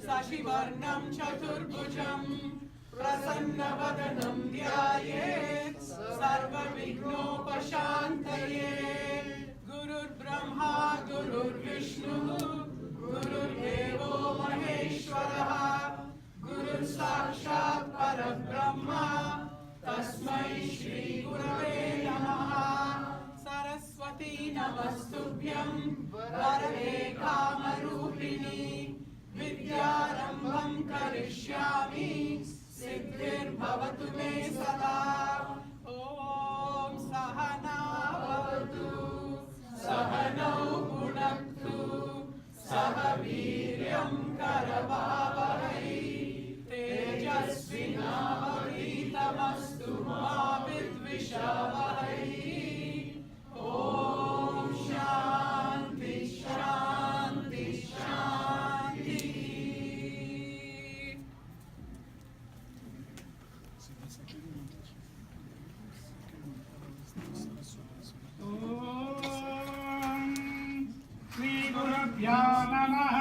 शशिवर्णं चतुर्भुजं प्रसन्नवदनं ध्यायेत् सर्वविघ्नोपशान्तये। गुरुर्ब्रह्मा गुरुर्विष्णुः गुरुर्देवो महेश्वरः गुरुर्साक्षात् परब्रह्म तस्मै श्रीगुरवे नमः। सरस्वती नमस्तुभ्यं वरदे कामरूपिणी विद्यारम्भं करिष्यामि सिद्धिर्भवतु मे सदा। ॐ सहना भवतु सहनौ भुनक्तु सह वीर्यं करवावहै तेजस्विनावधीतमस्तु मा विद्विषावहै। ॐ शान्ति शान्ति शान्ति। श्री गुरुभ्यो नमः।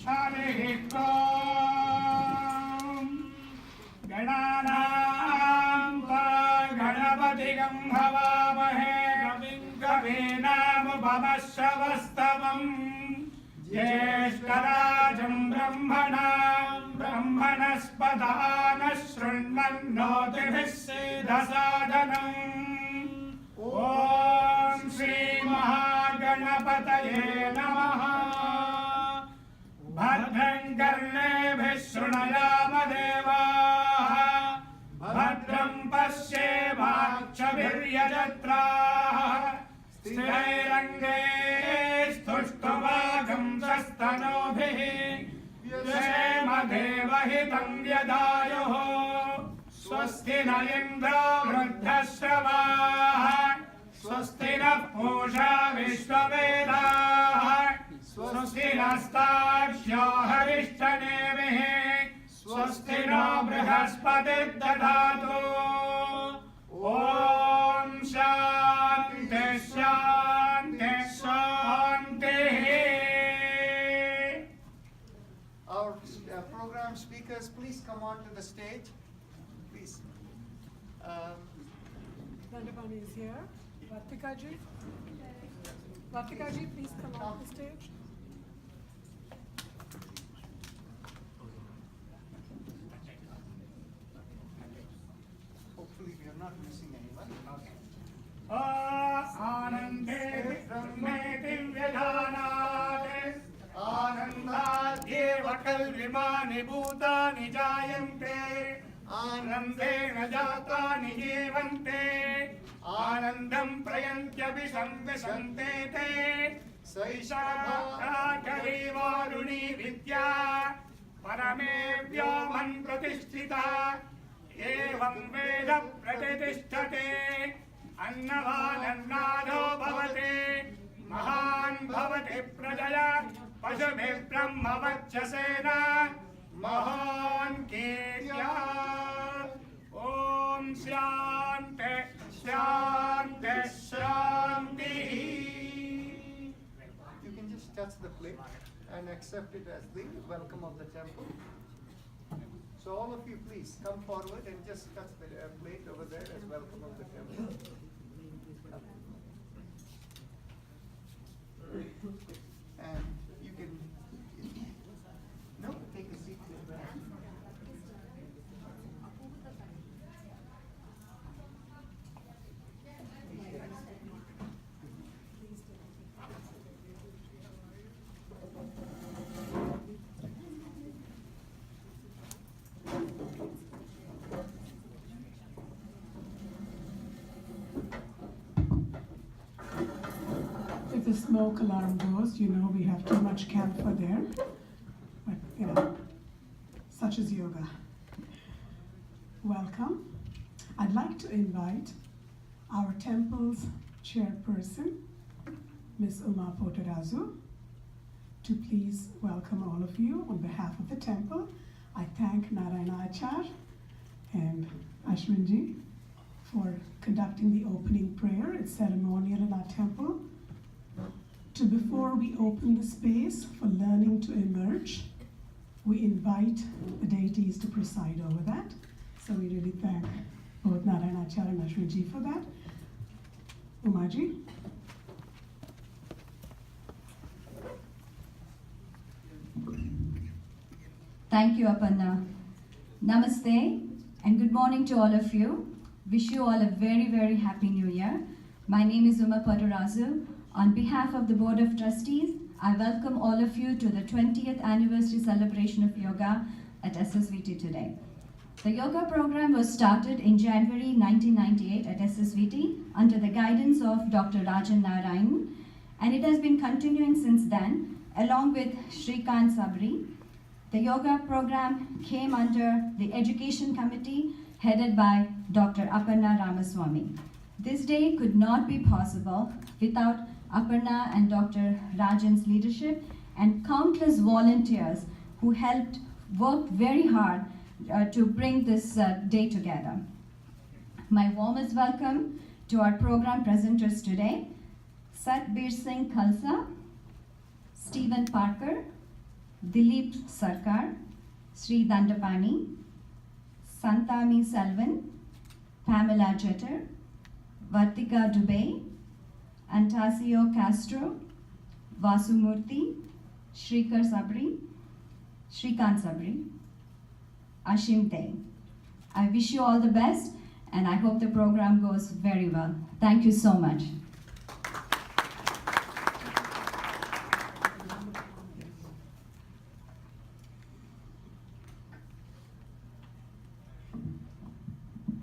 हरिः ॐ। गणानां त्वा गणपतिं हवामहे कविं कवीनामुपमश्रवस्तमम् ज्येष्ठराजं ब्रह्मणस्पत नः शृण्वन्नोतिभिः सीदसादनम्। ॐ श्री महागणपतये नमः। भद्रं कर्णेभिः शृणुयाम देवाः भद्रं पश्येमाक्षभिर्यजत्राः स्थिरैरङ्गैस्तुष्टुवागं सस्तनूभिः व्यशेम देवहितं यदायुः। स्वस्ति न इन्द्रो वृद्धश्रवाः स्वस्ति नः पूषा विश्ववेदाः स्वस्ति नस्तार्क्ष्यो हरिष्ठनेमिः स्वस्ति नो बृहस्पतिर्दधातु। ॐ शान्ति शान्ति शान्तिः। Our program speakers, please come on to the stage. Please. Dandapani is here. Vartika ji. Vartika ji, please come on the stage. Hopefully we are not missing anyone. Okay. आनन्दे Brahme दिव्यदानात् आनन्दाद्येव कल्विमानि भूतानि जायन्ते आनन्देन जातानि जीवन्ते आनन्दं प्रयन्त्यपि संविशन्ते ते सैषा करीवारुणी विद्या परमे व्योमन् प्रतिष्ठिता एवं वेद प्रतिष्ठते अन्नवानन्नादो भवते महान् भवति प्रजया पशुभिः ब्रह्मवर्चसेन महान् कीर्त्या। ॐ शान्ति शान्ति शान्तिः। You can just touch the plate and accept it as the welcome of the temple. So all of you please come forward and just touch the plate over there as welcome of the temple. And you can, no, take a seat. If the smoke alarm goes, you know we have too much camphor there. But, you know, such is yoga. Welcome. I'd like to invite our temple's chairperson, Ms. Uma Potarazu, to please welcome all of you on behalf of the temple. I thank Narayana Achar and Ashwinji for conducting the opening prayer. It's ceremonial in our temple. before we open the space for learning to emerge, we invite the deities to preside over that. So we really thank both Narayana and Ashwinji for that. Umaji. Thank you, Aparna. Namaste and good morning to all of you. Wish you all a very, very happy new year. My name is Uma Poturazu. On behalf of the Board of Trustees, I welcome all of you to the 20th anniversary celebration of yoga at SSVT today. The yoga program was started in January 1998 at SSVT under the guidance of Dr. Rajan Narayan, and it has been continuing since then along with Shrikant Sabri. The yoga program came under the Education Committee headed by Dr. Aparna Ramaswamy. This day could not be possible without Aparna and Dr. Rajan's leadership and countless volunteers who helped work very hard to bring this day together. My warmest welcome to our program presenters today, Satbir Singh Khalsa, Stephen Parker, Dilip Sarkar, Sri Dandapani, Santami Selvan, Pamela Jeter, Vartika Dubey, Antasio Castro, Vasumurthy, Shrikant Sabri, Ashim Dey. I wish you all the best and I hope the program goes very well. Thank you so much.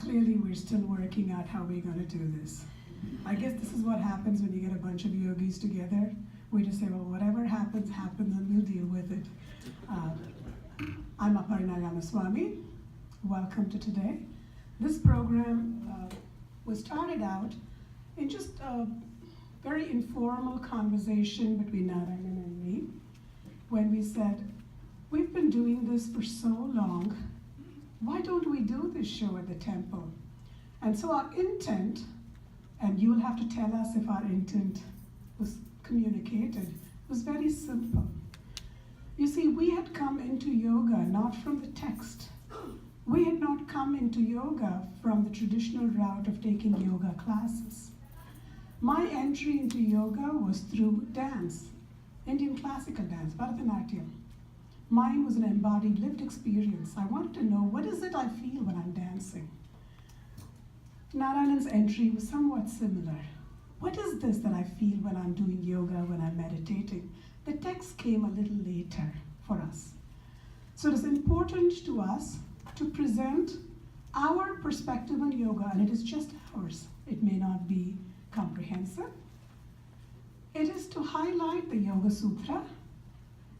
Clearly, we're still working out how we're going to do this. I guess this is what happens when you get a bunch of yogis together. We just say, well, whatever happens, happens, and we'll deal with it. I'm Aparna Ramaswamy. Welcome to today. This program was started out in just a very informal conversation between Narayan and me, when we said, we've been doing this for so long, why don't we do this show at the temple? And so our intent, and you will have to tell us if our intent was communicated, was very simple. You see, we had come into yoga not from the text. We had not come into yoga from the traditional route of taking yoga classes. My entry into yoga was through dance, Indian classical dance, Bharatanatyam. Mine was an embodied lived experience. I wanted to know, what is it I feel when I'm dancing? Narayan's entry was somewhat similar. What is this that I feel when I'm doing yoga, when I'm meditating? The text came a little later for us. So it is important to us to present our perspective on yoga, and it is just ours. It may not be comprehensive. It is to highlight the Yoga Sutra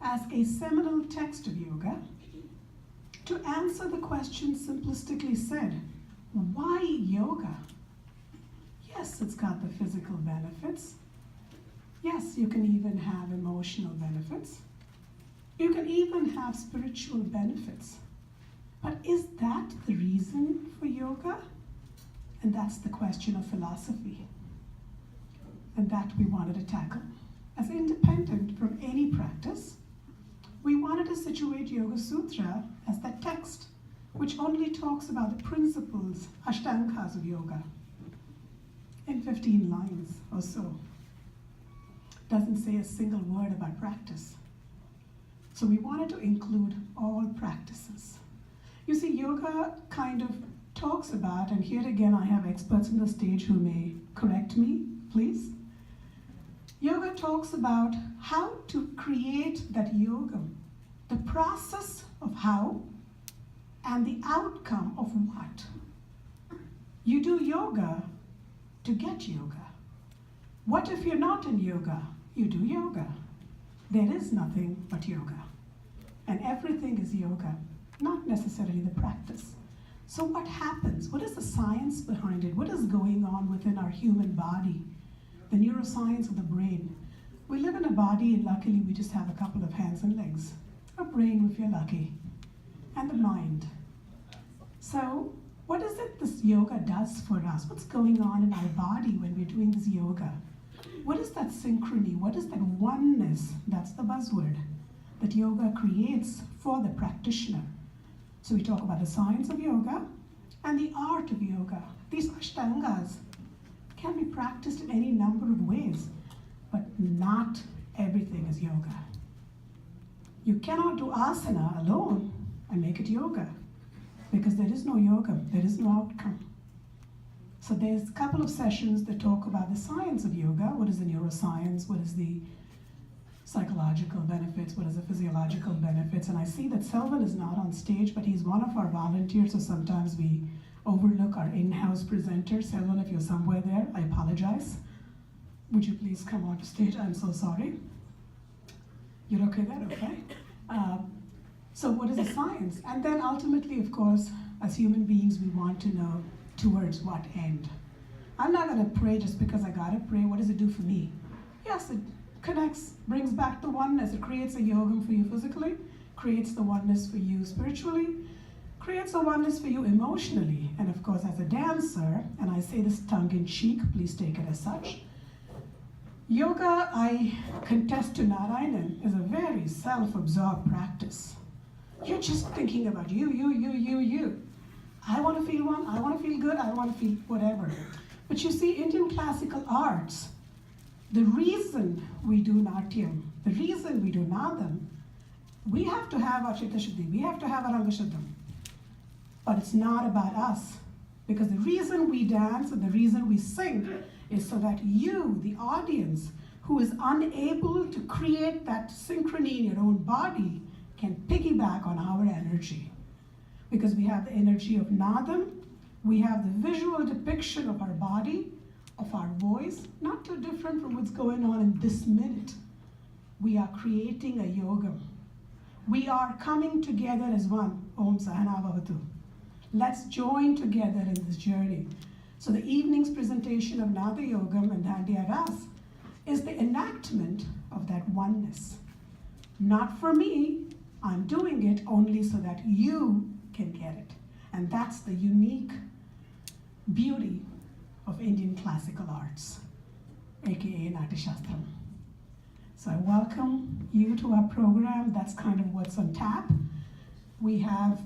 as a seminal text of yoga, to answer the question simplistically said, why yoga? Yes, it's got the physical benefits. Yes, you can even have emotional benefits. You can even have spiritual benefits. But is that the reason for yoga? And that's the question of philosophy. And that we wanted to tackle. As independent from any practice, we wanted to situate Yoga Sutra as that text which only talks about the principles, ashtangas of yoga, in 15 lines or so. Doesn't say a single word about practice. So we wanted to include all practices. You see, yoga kind of talks about, and here again I have experts on the stage who may correct me, please. Yoga talks about how to create that yoga, the process of how and the outcome of what. You do yoga to get yoga. What if you're not in yoga? You do yoga. There is nothing but yoga. And everything is yoga, not necessarily the practice. So what happens? What is the science behind it? What is going on within our human body? The neuroscience of the brain. We live in a body, and luckily we just have a couple of hands and legs. A brain if you're lucky. And the mind. So what is it this yoga does for us? What's going on in our body when we're doing this yoga? What is that synchrony? What is that oneness? That's the buzzword that yoga creates for the practitioner. So we talk about the science of yoga and the art of yoga. These ashtangas can be practiced in any number of ways, but not everything is yoga. You cannot do asana alone and make it yoga, because there is no yoga, there is no outcome. So there's a couple of sessions that talk about the science of yoga. What is the neuroscience? What is the psychological benefits? What is the physiological benefits? And I see that Selvan is not on stage, but he's one of our volunteers, so sometimes we overlook our in-house presenter. Selvan, if you're somewhere there, I apologize. Would you please come on to stage? I'm so sorry. You're okay there? Okay. So what is the science? And then ultimately, of course, as human beings, we want to know towards what end. I'm not going to pray just because I got to pray. What does it do for me? Yes, it connects, brings back the oneness. It creates a yogam for you physically, creates the oneness for you spiritually, creates a oneness for you emotionally. And of course, as a dancer, and I say this tongue-in-cheek, please take it as such, yoga, I contest to Narayanan, is a very self-absorbed practice. You're just thinking about you. I want to feel one, I want to feel good, I want to feel whatever. But you see, Indian classical arts, the reason we do Natyam, the reason we do Nadam, we have to have our Chitta Shuddhi, we have to have our Rangashuddham. But it's not about us. Because the reason we dance and the reason we sing is so that you, the audience, who is unable to create that synchrony in your own body, can piggyback on our energy. Because we have the energy of Nadam, we have the visual depiction of our body, of our voice, not too different from what's going on in this minute. We are creating a yogam. We are coming together as one. Om Sahana Bhavatu. Let's join together in this journey. So the evening's presentation of Nada Yogam and Dandiya Ras is the enactment of that oneness. Not for me, I'm doing it only so that you can get it. And that's the unique beauty of Indian classical arts, aka Natyashastram. So I welcome you to our program. That's kind of what's on tap. We have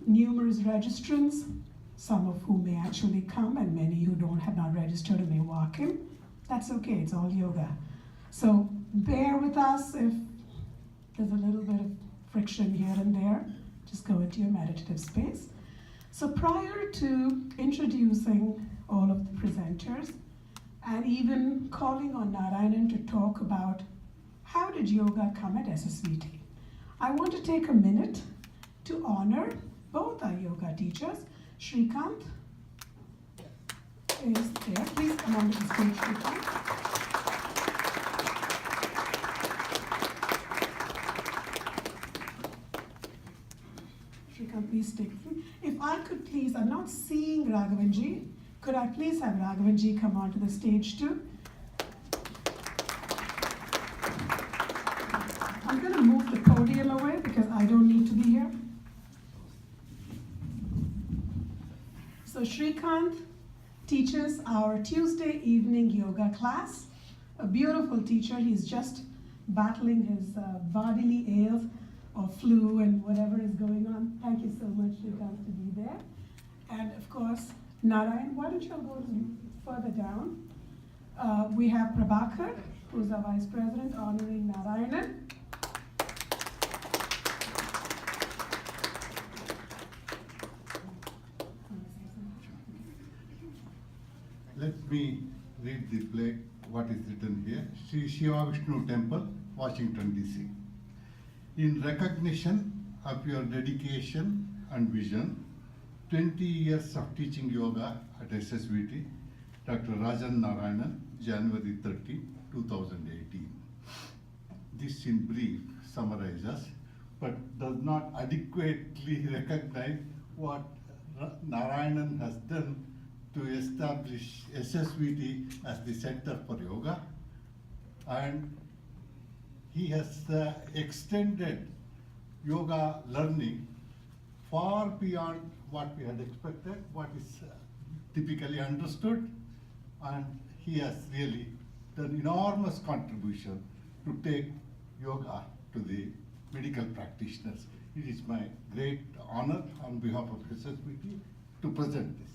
numerous registrants, some of whom may actually come and many who have not registered and may walk in. That's okay, it's all yoga. So bear with us if there's a little bit of friction here and there. Just go into your meditative space. So prior to introducing all of the presenters and even calling on Narayanan to talk about how did yoga come at SSVT, I want to take a minute to honor both our yoga teachers. Shrikant is there. Please come onto the stage, Shrikant. Shrikant, please take it. If I could please, I'm not seeing Raghavanji. Could I please have Raghavanji come onto the stage too? I'm going to move the podium away because I don't need to be here. So Shrikant teaches our Tuesday evening yoga class. A beautiful teacher. He's just battling his bodily ails or flu and whatever is going on. Thank you so much, Shrikant, to be there. And of course, Narayan, why don't you all go further down? We have Prabhakar, who's our Vice President, honoring Narayanan. Let me read the play, what is written here. Sri Shiva Vishnu Temple, Washington, D.C. In recognition of your dedication and vision, 20 years of teaching yoga at SSVT, Dr. Rajan Narayanan, January 30, 2018. This in brief summarizes, but does not adequately recognize what Narayanan has done to establish SSVT as the center for yoga, and he has extended yoga learning far beyond what we had expected, what is typically understood, and he has really done enormous contribution to take yoga to the medical practitioners. It is my great honor on behalf of SSVT to present this.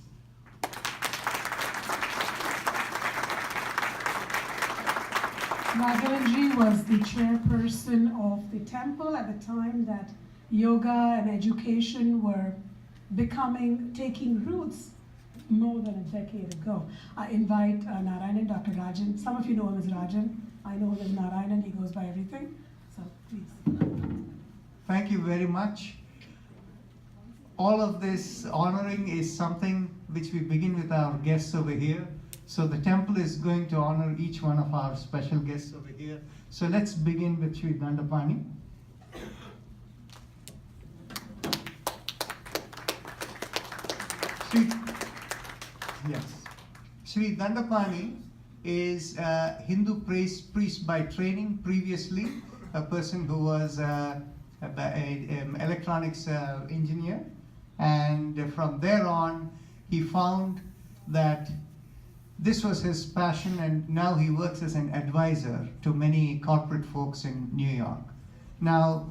Raghavanji was the chairperson of the temple at the time that yoga and education were taking roots more than a decade ago. I invite Narayanan, Dr. Rajan. Some of you know him as Rajan. I know him as Narayanan, he goes by everything. So please. Thank you very much. All of this honoring is something which we begin with our guests over here. So the temple is going to honor each one of our special guests over here. So let's begin with Sri Dandapani. Sri Dandapani is a Hindu priest by training, previously a person who was an electronics engineer, and from there on he found that this was his passion, and now he works as an advisor to many corporate folks in New York. Now,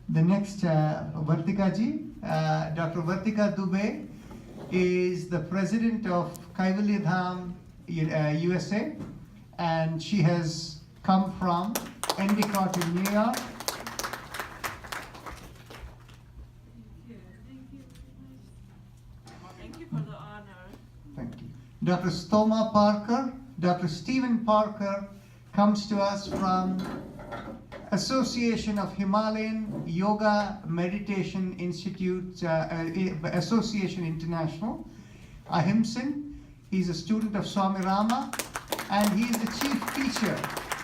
the next Vartika ji, Dr. Vartika Dubey is the president of Kaivalya Dham, USA, and she has come from Endicott in New York. Thank you for the honor. Thank you. Dr. Stoma Parker, Dr. Stephen Parker comes to us from Association of Himalayan Yoga Meditation Institute, Association International, Ahimsan. He's a student of Swami Rama, and he is the chief teacher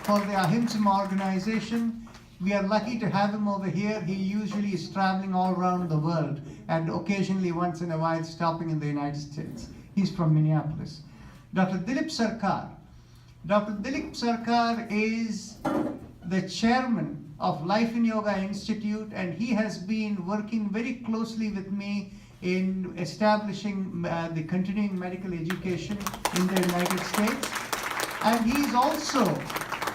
for the Ahimsan organization. We are lucky to have him over here. He usually is traveling all around the world and occasionally once in a while stopping in the United States. He's from Minneapolis. Dr. Dilip Sarkar. Dr. Dilip Sarkar is the chairman of Life in Yoga Institute, and he has been working very closely with me in establishing the continuing medical education in the United States. And he is also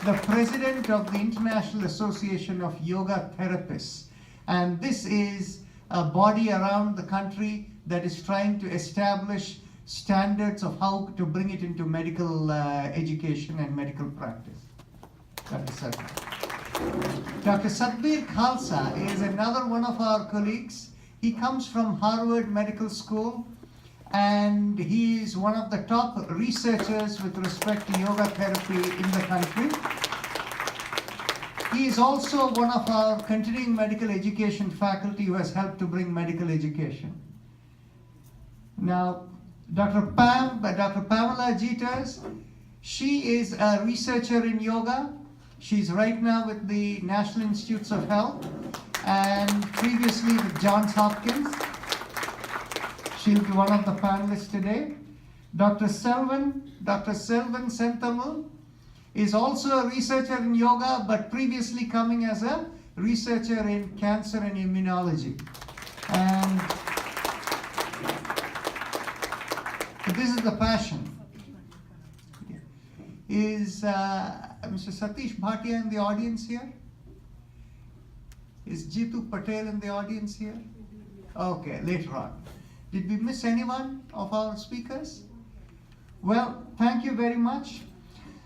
the president of the International Association of Yoga Therapists. And this is a body around the country that is trying to establish standards of how to bring it into medical education and medical practice. Dr. Sarkar. Dr. Satbir Khalsa is another one of our colleagues. He comes from Harvard Medical School, and he is one of the top researchers with respect to yoga therapy in the country. He is also one of our continuing medical education faculty who has helped to bring medical education. Now, Dr. Pamela Jeters, she is a researcher in yoga. She's right now with the National Institutes of Health and previously with Johns Hopkins. She'll be one of the panelists today. Dr. Selvan Senthamal is also a researcher in yoga, but previously coming as a researcher in cancer and immunology. And this is the passion. Is Mr. Satish Bhatia in the audience here? Is Jitu Patel in the audience here? Okay, later on. Did we miss anyone of our speakers? Well, thank you very much.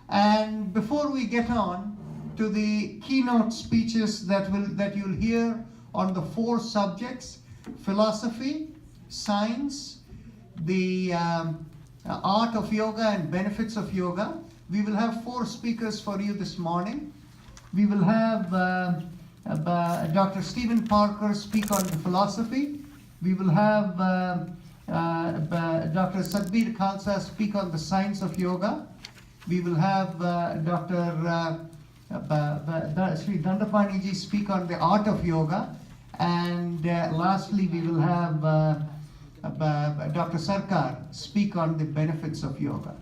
And before we get on to the keynote speeches that you'll hear on the 4 subjects: philosophy, science, the art of yoga and benefits of yoga. We will have 4 speakers for you this morning. We will have Dr. Stephen Parker speak on the philosophy. We will have Dr. Satbir Khalsa speak on the science of yoga. We will have Dr. Sri Dandapani ji speak on the art of yoga. And lastly, we will have Dr. Sarkar speak on the benefits of yoga.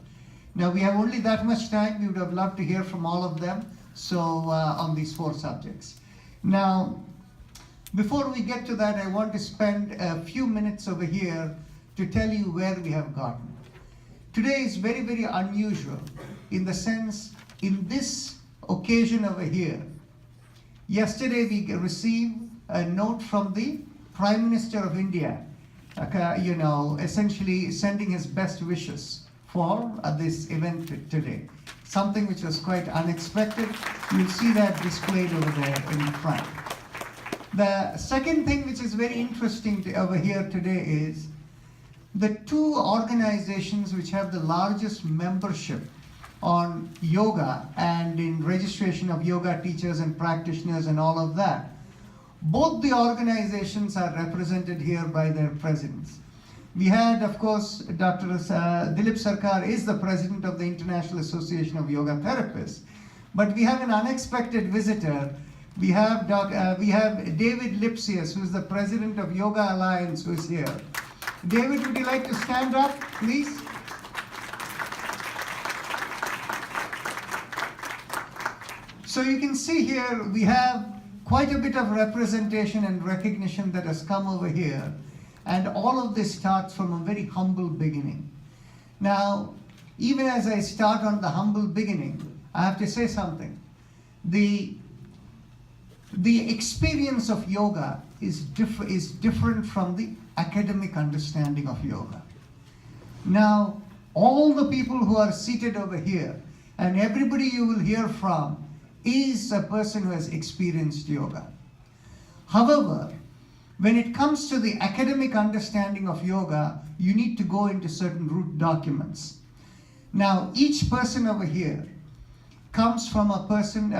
Now, we have only that much time. We would have loved to hear from all of them, so on these 4 subjects. Now, before we get to that, I want to spend a few minutes over here to tell you where we have gotten. Today is very, very unusual in the sense in this occasion over here, yesterday we received a note from the Prime Minister of India, essentially sending his best wishes for this event today. Something which was quite unexpected. You'll see that displayed over there in front. The second thing which is very interesting over here today is the two organizations which have the largest membership on yoga and in registration of yoga teachers and practitioners and all of that. Both the organizations are represented here by their presidents. We had, of course, Dr. Dilip Sarkar is the president of the International Association of Yoga Therapists, but we have an unexpected visitor. We have David Lipsius, who is the president of Yoga Alliance, who is here. David, would you like to stand up, please? So you can see here we have quite a bit of representation and recognition that has come over here. And all of this starts from a very humble beginning. Now, even as I start on the humble beginning, I have to say something. The experience of yoga is different from the academic understanding of yoga. Now, all the people who are seated over here, and everybody you will hear from, is a person who has experienced yoga. However, when it comes to the academic understanding of yoga, you need to go into certain root documents. Now, each person over here comes from a person,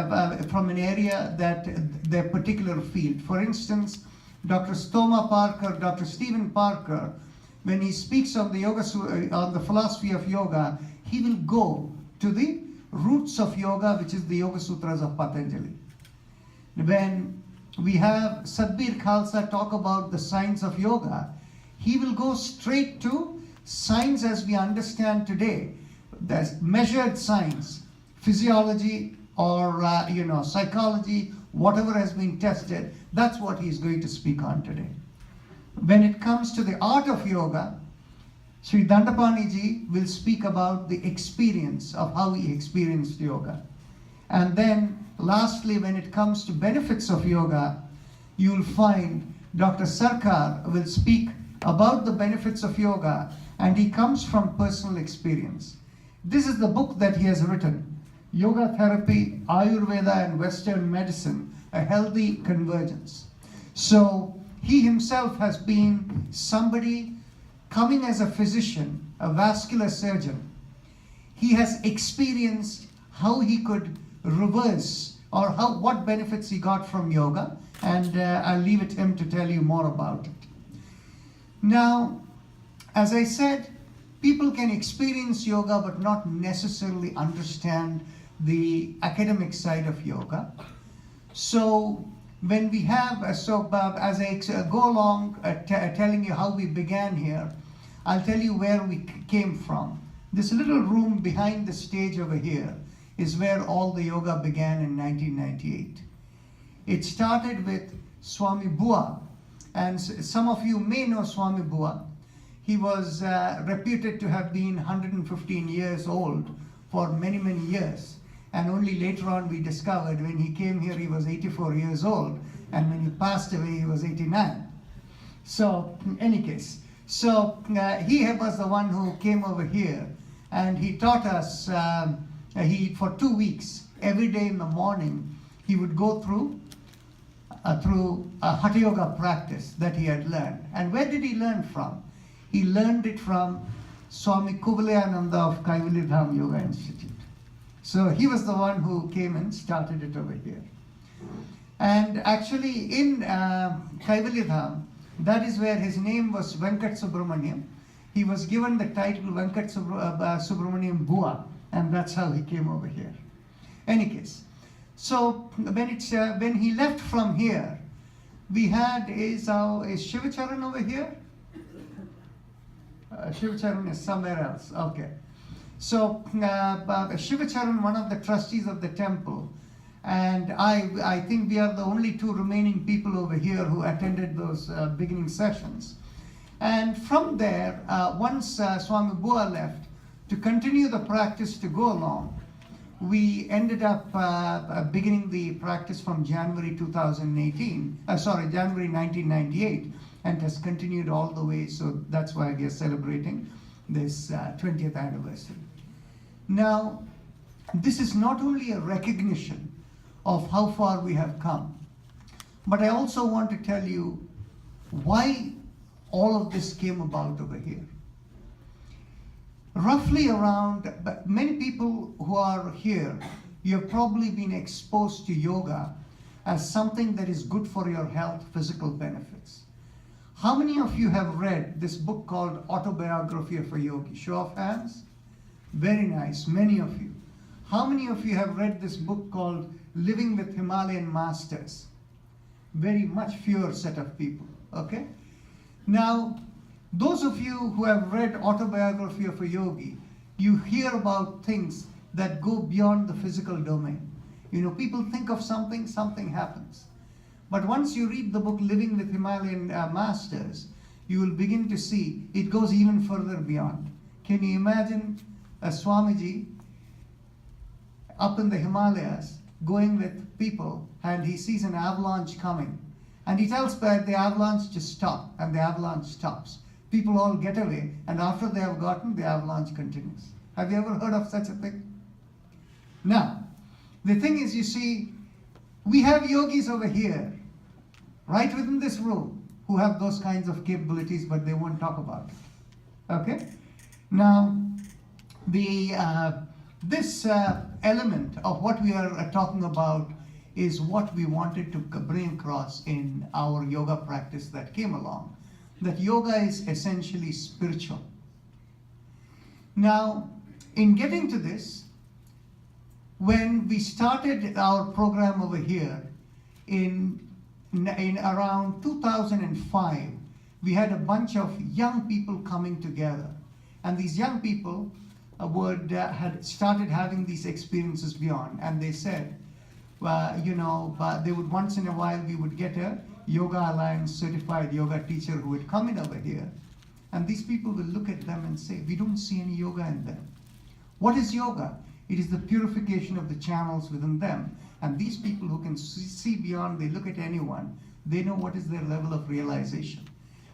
from an area that their particular field. For instance, Dr. Stoma Parker, Dr. Stephen Parker, when he speaks on the on the philosophy of yoga, he will go to the roots of yoga, which is the Yoga Sutras of Patanjali. When we have Sadhbir Khalsa talk about the science of yoga, he will go straight to science as we understand today. There's measured science, physiology or psychology, whatever has been tested, that's what he's going to speak on today. When it comes to the art of yoga, Sri Dandapani ji will speak about the experience of how he experienced yoga. And then lastly, when it comes to benefits of yoga, you'll find Dr. Sarkar will speak about the benefits of yoga, and he comes from personal experience. This is the book that he has written, Yoga Therapy, Ayurveda and Western Medicine, A Healthy Convergence. So he himself has been somebody coming as a physician, a vascular surgeon. He has experienced how he could reverse or what benefits he got from yoga, and I'll leave it him to tell you more about it. Now, as I said, people can experience yoga but not necessarily understand the academic side of yoga. So when we have, as I go along telling you how we began here, I'll tell you where we came from. This little room behind the stage over here is where all the yoga began in 1998. It started with Swami Bua, and some of you may know Swami Bua. He was reputed to have been 115 years old for many, many years. And only later on we discovered when he came here he was 84 years old, and when he passed away he was 89. So in any case, he was the one who came over here, and he taught us, for 2 weeks, every day in the morning, he would go through a Hatha Yoga practice that he had learned. And where did he learn from? He learned it from Swami Kuvalayananda of Kaivalya Yoga Institute. So he was the one who came and started it over here. And actually in Kaivalya, that is where his name was Venkat Subramaniam. He was given the title Venkat Subramaniam Bua, and that's how he came over here. Any case, so when he left from here, we had, is Shivacharan over here? Shivacharan is somewhere else, okay. So Shivacharan, one of the trustees of the temple, and I think we are the only two remaining people over here who attended those beginning sessions. And from there, once Swami Bua left, to continue the practice to go along, we ended up beginning the practice from January 1998, and has continued all the way, so that's why we are celebrating this 20th anniversary. Now, this is not only a recognition of how far we have come, but I also want to tell you why all of this came about over here. Roughly around, many people who are here, you have probably been exposed to yoga as something that is good for your health, physical benefits. How many of you have read this book called Autobiography of a Yogi? Show of hands. Very nice, many of you. How many of you have read this book called Living with Himalayan Masters? Very much fewer set of people, okay? Now, those of you who have read Autobiography of a Yogi, you hear about things that go beyond the physical domain. You know, people think of something, something happens. But once you read the book Living with Himalayan Masters, you will begin to see it goes even further beyond. Can you imagine a Swamiji up in the Himalayas going with people, and he sees an avalanche coming, and he tells the avalanche to stop, and the avalanche stops. People all get away, and after they have gotten, the avalanche continues. Have you ever heard of such a thing? Now, the thing is, you see, we have yogis over here, right within this room, who have those kinds of capabilities, but they won't talk about it. Okay? Now, this element of what we are talking about is what we wanted to bring across in our yoga practice that came along. That yoga is essentially spiritual. Now, in getting to this, when we started our program over here in around 2005, we had a bunch of young people coming together. And these young people had started having these experiences beyond. And they said, they would once in a while, we would get a Yoga Alliance certified yoga teacher who would come in over here. And these people will look at them and say, we don't see any yoga in them. What is yoga? It is the purification of the channels within them. And these people who can see beyond, they look at anyone, they know what is their level of realization.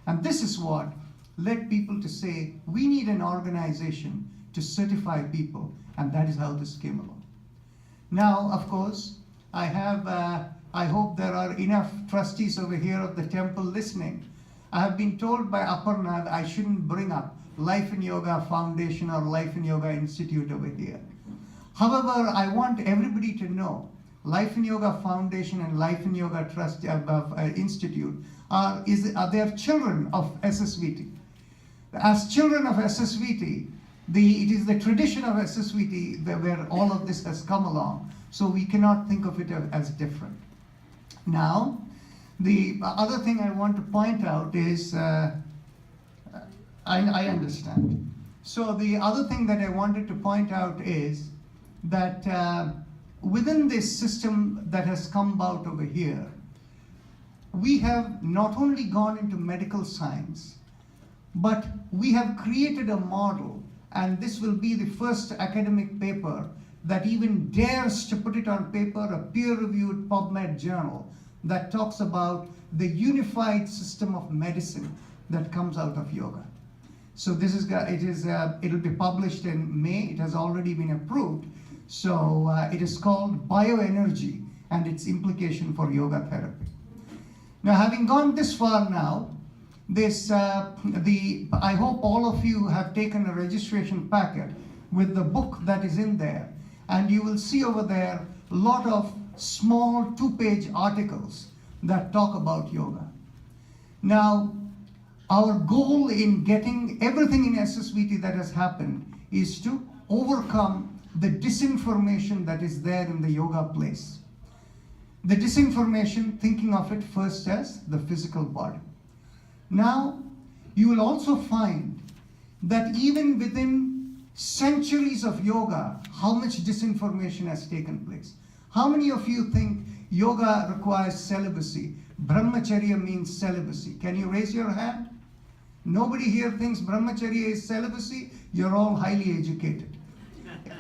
And this is what led people to say, we need an organization to certify people, and that is how this came along. Now, of course, I hope there are enough trustees over here of the temple listening. I have been told by Aparna that I shouldn't bring up Life in Yoga Foundation or Life in Yoga Institute over here. However, I want everybody to know Life in Yoga Foundation and Life in Yoga Trust Institute they are children of SSVT. As children of SSVT, it is the tradition of SSVT where all of this has come along. So we cannot think of it as different. Now, the other thing I want to point out is, I understand. So the other thing that I wanted to point out is that within this system that has come about over here, we have not only gone into medical science, but we have created a model, and this will be the first academic paper that even dares to put it on paper, a peer-reviewed PubMed journal that talks about the unified system of medicine that comes out of yoga. So this is it'll be published in May. It has already been approved. So it is called Bioenergy and its implication for yoga therapy. Now, having gone this far now, I hope all of you have taken a registration packet with the book that is in there, and you will see over there a lot of small 2-page articles that talk about yoga. Now, our goal in getting everything in SSVT that has happened is to overcome the disinformation that is there in the yoga place. The disinformation, thinking of it first as the physical body. Now, you will also find that even within centuries of yoga, how much disinformation has taken place. How many of you think yoga requires celibacy? Brahmacharya means celibacy. Can you raise your hand? Nobody here thinks brahmacharya is celibacy. You're all highly educated.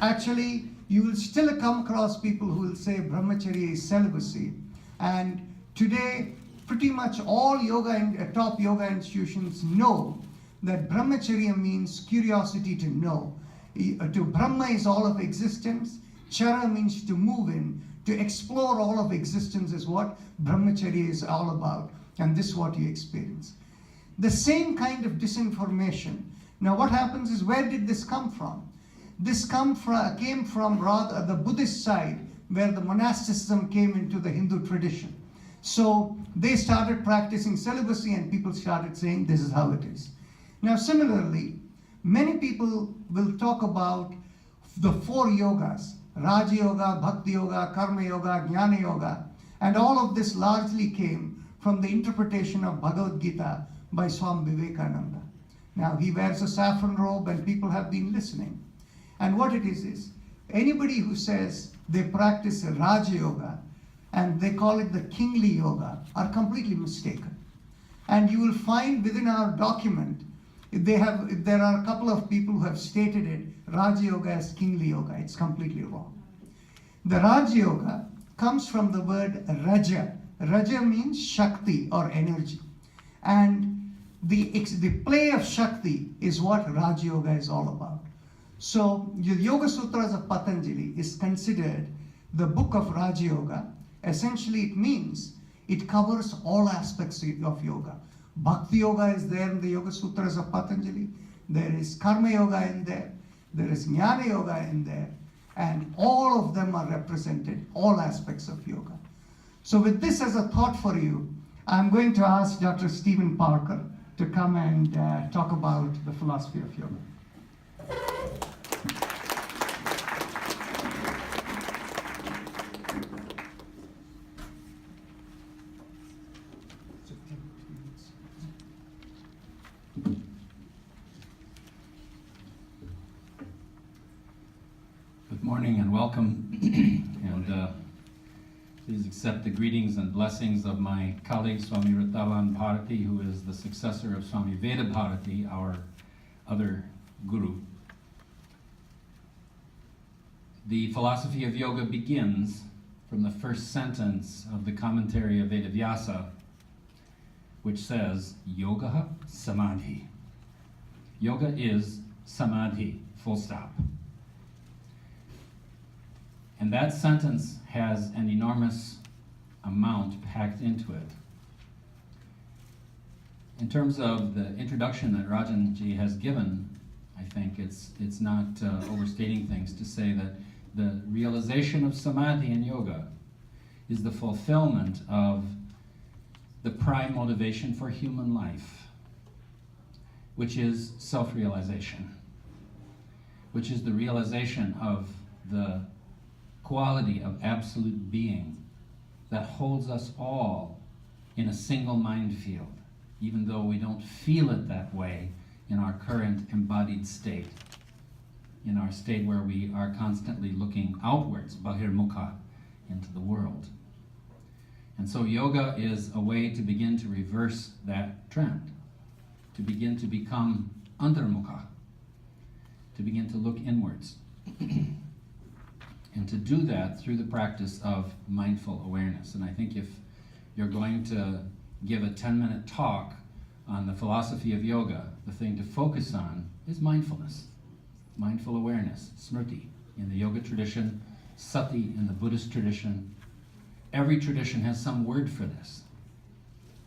Actually, you will still come across people who will say brahmacharya is celibacy. And today, pretty much all yoga and top yoga institutions know that brahmacharya means curiosity to know. To Brahma is all of existence. Chara means to move in. To explore all of existence is what brahmacharya is all about. And this is what you experience. The same kind of disinformation. Now what happens is, where did this come from? This came from rather the Buddhist side, where the monasticism came into the Hindu tradition. So they started practicing celibacy and people started saying this is how it is. Now similarly, many people will talk about the 4 yogas, Raja Yoga, Bhakti Yoga, Karma Yoga, Jnana Yoga, and all of this largely came from the interpretation of Bhagavad Gita by Swami Vivekananda. Now he wears a saffron robe and people have been listening. And what it is anybody who says they practice Raja Yoga and they call it the kingly yoga are completely mistaken. And you will find within our document, there are a couple of people who have stated it, Raja Yoga as kingly yoga. It's completely wrong. The Raja Yoga comes from the word Raja. Raja means Shakti or energy. And the play of Shakti is what Raja Yoga is all about. So the Yoga Sutras of Patanjali is considered the book of Raja Yoga. Essentially it means it covers all aspects of yoga. Bhakti Yoga is there in the Yoga Sutras of Patanjali. There is Karma Yoga in there. There is Jnana Yoga in there. And all of them are represented, all aspects of yoga. So with this as a thought for you, I'm going to ask Dr. Stephen Parker to come and talk about the philosophy of yoga. Good morning and welcome, and please accept the greetings and blessings of my colleague Swami Ratavan Bharati, who is the successor of Swami Veda Bharati, our other guru. The philosophy of yoga begins from the first sentence of the commentary of Veda Vyasa, which says, Yoga Samadhi. Yoga is Samadhi, full stop. And that sentence has an enormous amount packed into it. In terms of the introduction that Rajanji has given, I think it's not overstating things to say that the realization of samadhi in yoga is the fulfillment of the prime motivation for human life, which is self-realization, which is the realization of the quality of absolute being that holds us all in a single mind field, even though we don't feel it that way in our current embodied state, in our state where we are constantly looking outwards, bahirmukha, into the world. And so yoga is a way to begin to reverse that trend, to begin to become antarmukha, to begin to look inwards. And to do that through the practice of mindful awareness. And I think if you're going to give a 10-minute talk on the philosophy of yoga, the thing to focus on is mindfulness, mindful awareness, smriti in the yoga tradition, sati in the Buddhist tradition. Every tradition has some word for this.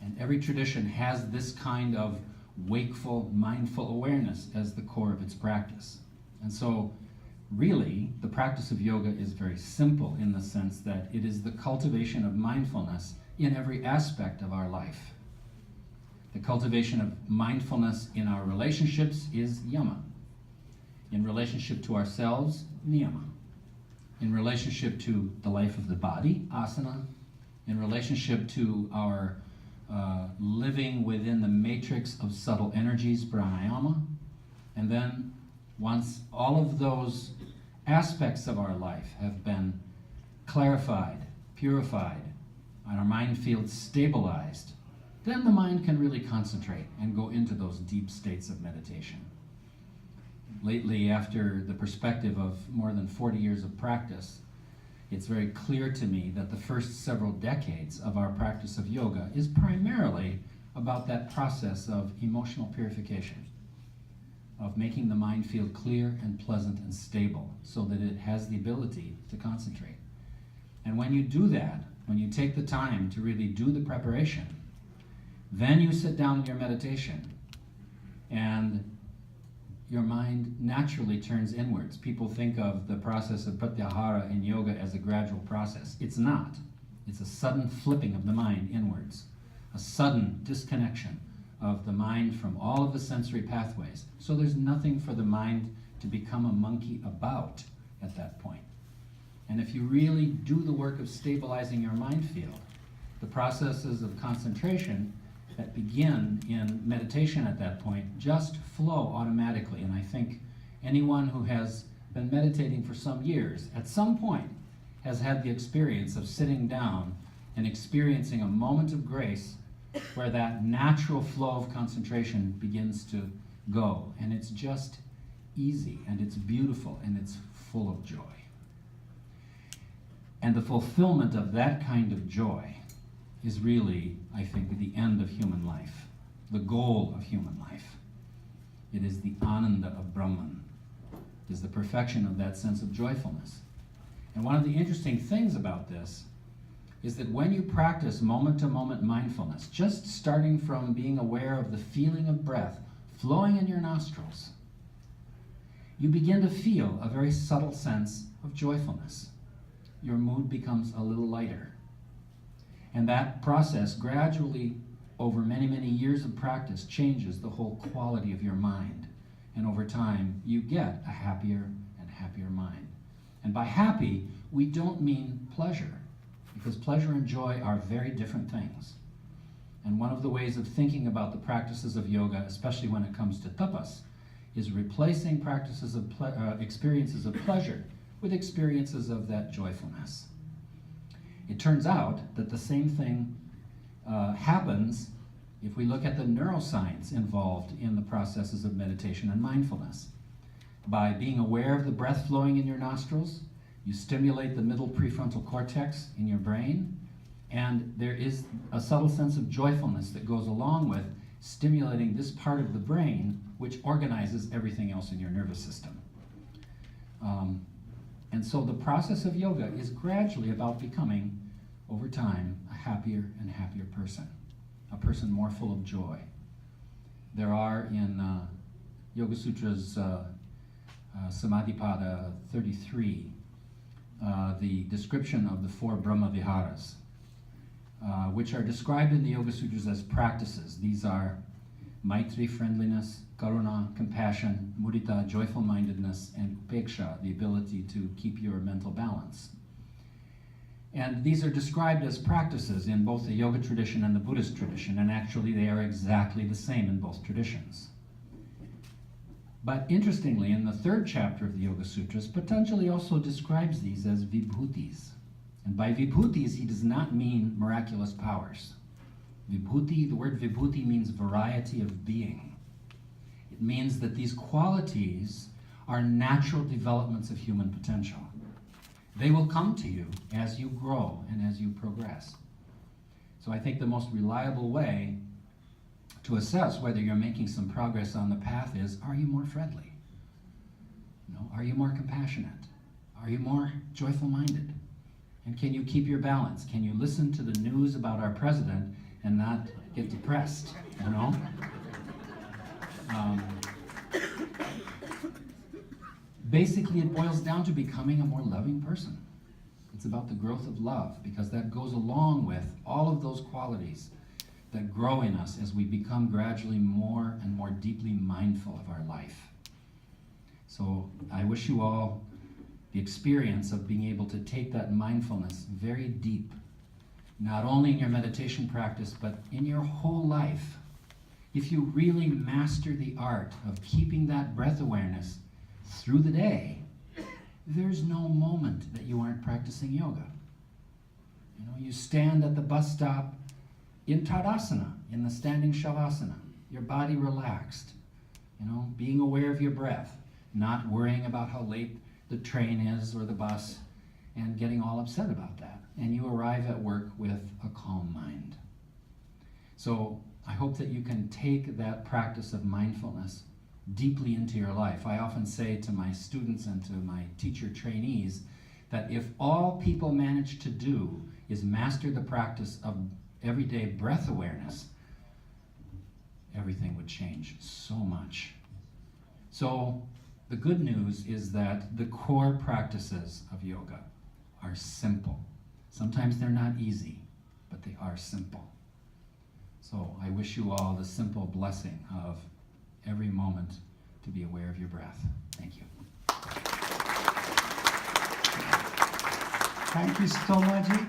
And every tradition has this kind of wakeful, mindful awareness as the core of its practice. And so really, the practice of yoga is very simple in the sense that it is the cultivation of mindfulness in every aspect of our life. The cultivation of mindfulness in our relationships is yama. In relationship to ourselves, niyama. In relationship to the life of the body, asana. In relationship to our living within the matrix of subtle energies, pranayama. And then once all of those aspects of our life have been clarified, purified, and our mind field stabilized, then the mind can really concentrate and go into those deep states of meditation. lately, after the perspective of more than 40 years of practice, it's very clear to me that the first several decades of our practice of yoga is primarily about that process of emotional purification, of making the mind feel clear and pleasant and stable so that it has the ability to concentrate. And when you do that, when you take the time to really do the preparation, then you sit down in your meditation and your mind naturally turns inwards. People think of the process of pratyahara in yoga as a gradual process. It's not. It's a sudden flipping of the mind inwards, a sudden disconnection of the mind from all of the sensory pathways. So there's nothing for the mind to become a monkey about at that point. And if you really do the work of stabilizing your mind field, the processes of concentration that begin in meditation at that point just flow automatically. And I think anyone who has been meditating for some years, at some point, has had the experience of sitting down and experiencing a moment of grace where that natural flow of concentration begins to go. And it's just easy, and it's beautiful, and it's full of joy. And the fulfillment of that kind of joy is really, I think, the end of human life, the goal of human life. It is the ananda of Brahman, it is the perfection of that sense of joyfulness. And one of the interesting things about this is that when you practice moment-to-moment mindfulness, just starting from being aware of the feeling of breath flowing in your nostrils, you begin to feel a very subtle sense of joyfulness. Your mood becomes a little lighter. And that process gradually, over many, many years of practice, changes the whole quality of your mind. And over time, you get a happier and happier mind. And by happy, we don't mean pleasure, because pleasure and joy are very different things. And one of the ways of thinking about the practices of yoga, especially when it comes to tapas, is replacing practices of experiences of pleasure with experiences of that joyfulness. It turns out that the same thing happens if we look at the neuroscience involved in the processes of meditation and mindfulness. By being aware of the breath flowing in your nostrils, you stimulate the middle prefrontal cortex in your brain, and there is a subtle sense of joyfulness that goes along with stimulating this part of the brain which organizes everything else in your nervous system. And so the process of yoga is gradually about becoming, over time, a happier and happier person, a person more full of joy. There are in Yoga Sutras Samadhipada 33, the description of the 4 Brahma Viharas, which are described in the Yoga Sutras as practices. These are Maitri, friendliness, Karuna, compassion, Mudita, joyful-mindedness, and Upeksha, the ability to keep your mental balance. And these are described as practices in both the yoga tradition and the Buddhist tradition, and actually they are exactly the same in both traditions. But interestingly, in the 3rd chapter of the Yoga Sutras, Patanjali also describes these as vibhutis. And by vibhutis, he does not mean miraculous powers. Vibhuti, the word vibhuti means variety of being. It means that these qualities are natural developments of human potential. They will come to you as you grow and as you progress. So I think the most reliable way to assess whether you're making some progress on the path is, are you more friendly? Are you more compassionate? Are you more joyful-minded? And can you keep your balance? Can you listen to the news about our president and not get depressed, Basically, it boils down to becoming a more loving person. It's about the growth of love, because that goes along with all of those qualities that grow in us as we become gradually more and more deeply mindful of our life. So I wish you all the experience of being able to take that mindfulness very deep, not only in your meditation practice, but in your whole life. If you really master the art of keeping that breath awareness through the day, there's no moment that you aren't practicing yoga. You stand at the bus stop in Tadasana, in the standing Shavasana, your body relaxed, being aware of your breath. not worrying about how late the train is or the bus and getting all upset about that. And you arrive at work with a calm mind. So I hope that you can take that practice of mindfulness deeply into your life. I often say to my students and to my teacher trainees that if all people manage to do is master the practice of everyday breath awareness, everything would change so much. So the good news is that the core practices of yoga are simple. Sometimes they're not easy, but they are simple. So I wish you all the simple blessing of every moment to be aware of your breath. Thank you. Thank you, Stomaji.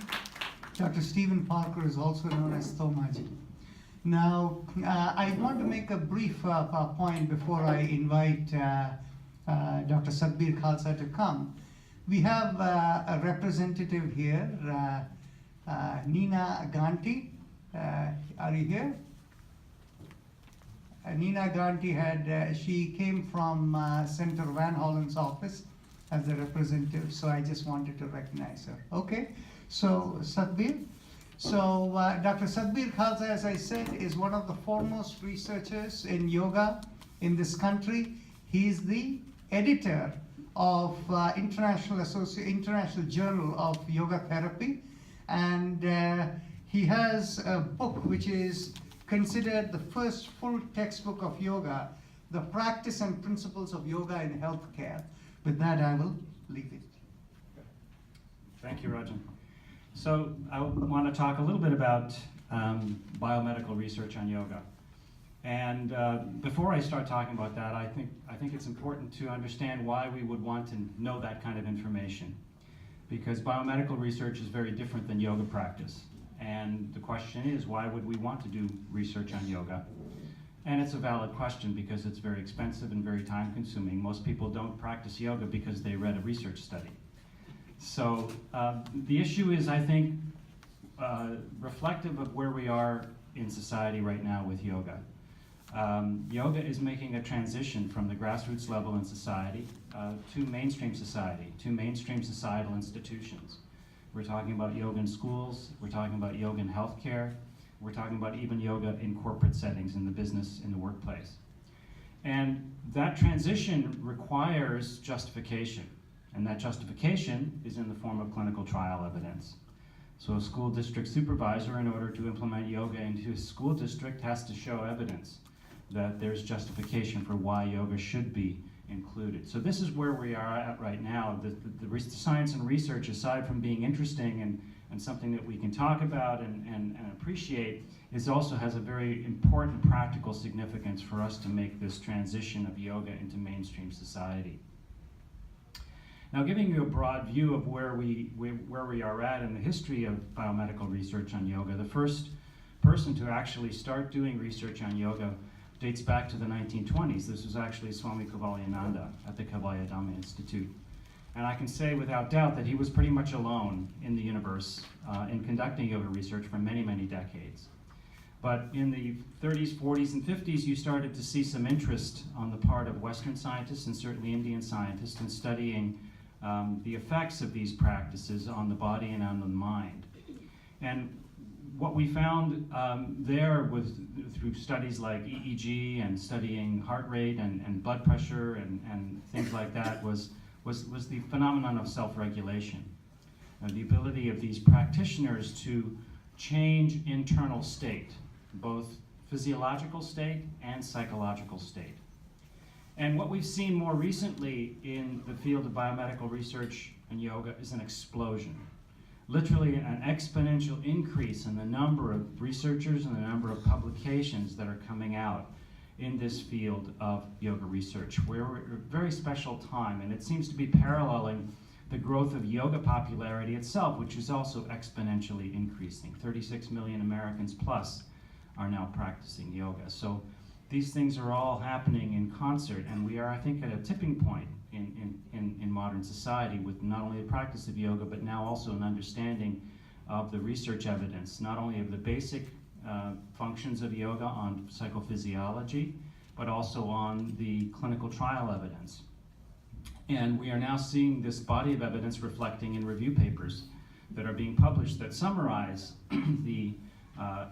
Dr. Stephen Parker is also known as Stomaji. Now, I want to make a brief point before I invite Dr. Satbir Khalsa to come. We have a representative here, Nina Ganti. Are you here? Nina Ganti she came from Senator Van Hollen's office as a representative, so I just wanted to recognize her. Okay, so Satbir. So Dr. Satbir Khalsa, as I said, is one of the foremost researchers in yoga in this country. He is the editor of International Journal of Yoga Therapy, and he has a book which is considered the first full textbook of yoga, The Practice and Principles of Yoga in Healthcare. With that, I will leave it. Thank you, Rajan. So I want to talk a little bit about biomedical research on yoga. And before I start talking about that, I think it's important to understand why we would want to know that kind of information. Because biomedical research is very different than yoga practice. And the question is, why would we want to do research on yoga? And it's a valid question because it's very expensive and very time consuming. Most people don't practice yoga because they read a research study. So the issue is, I think, reflective of where we are in society right now with yoga. Yoga is making a transition from the grassroots level in society to mainstream society, to mainstream societal institutions. We're talking about yoga in schools, we're talking about yoga in healthcare, we're talking about even yoga in corporate settings, in the business, in the workplace. And that transition requires justification, and that justification is in the form of clinical trial evidence. So a school district supervisor, in order to implement yoga into his school district, has to show evidence that there's justification for why yoga should be included. So this is where we are at right now. The science and research, aside from being interesting and something that we can talk about and appreciate, also has a very important practical significance for us to make this transition of yoga into mainstream society. Now, giving you a broad view of where we are at in the history of biomedical research on yoga, the first person to actually start doing research on yoga dates back to the 1920s. This was actually Swami Kavalayananda at the Kavalyadhamma Institute. And I can say without doubt that he was pretty much alone in the universe in conducting yoga research for many, many decades. But in the 30s, 40s, and 50s, you started to see some interest on the part of Western scientists and certainly Indian scientists in studying the effects of these practices on the body and on the mind. And what we found there was, through studies like EEG and studying heart rate and blood pressure and things like that, was the phenomenon of self-regulation. The ability of these practitioners to change internal state, both physiological state and psychological state. And what we've seen more recently in the field of biomedical research and yoga is an explosion. Literally an exponential increase in the number of researchers and the number of publications that are coming out in this field of yoga research. We're at a very special time, and it seems to be paralleling the growth of yoga popularity itself, which is also exponentially increasing. 36 million Americans plus are now practicing yoga. So these things are all happening in concert, and we are, I think, at a tipping point in modern society with not only the practice of yoga, but now also an understanding of the research evidence, not only of the basic functions of yoga on psychophysiology, but also on the clinical trial evidence. And we are now seeing this body of evidence reflecting in review papers that are being published that summarize the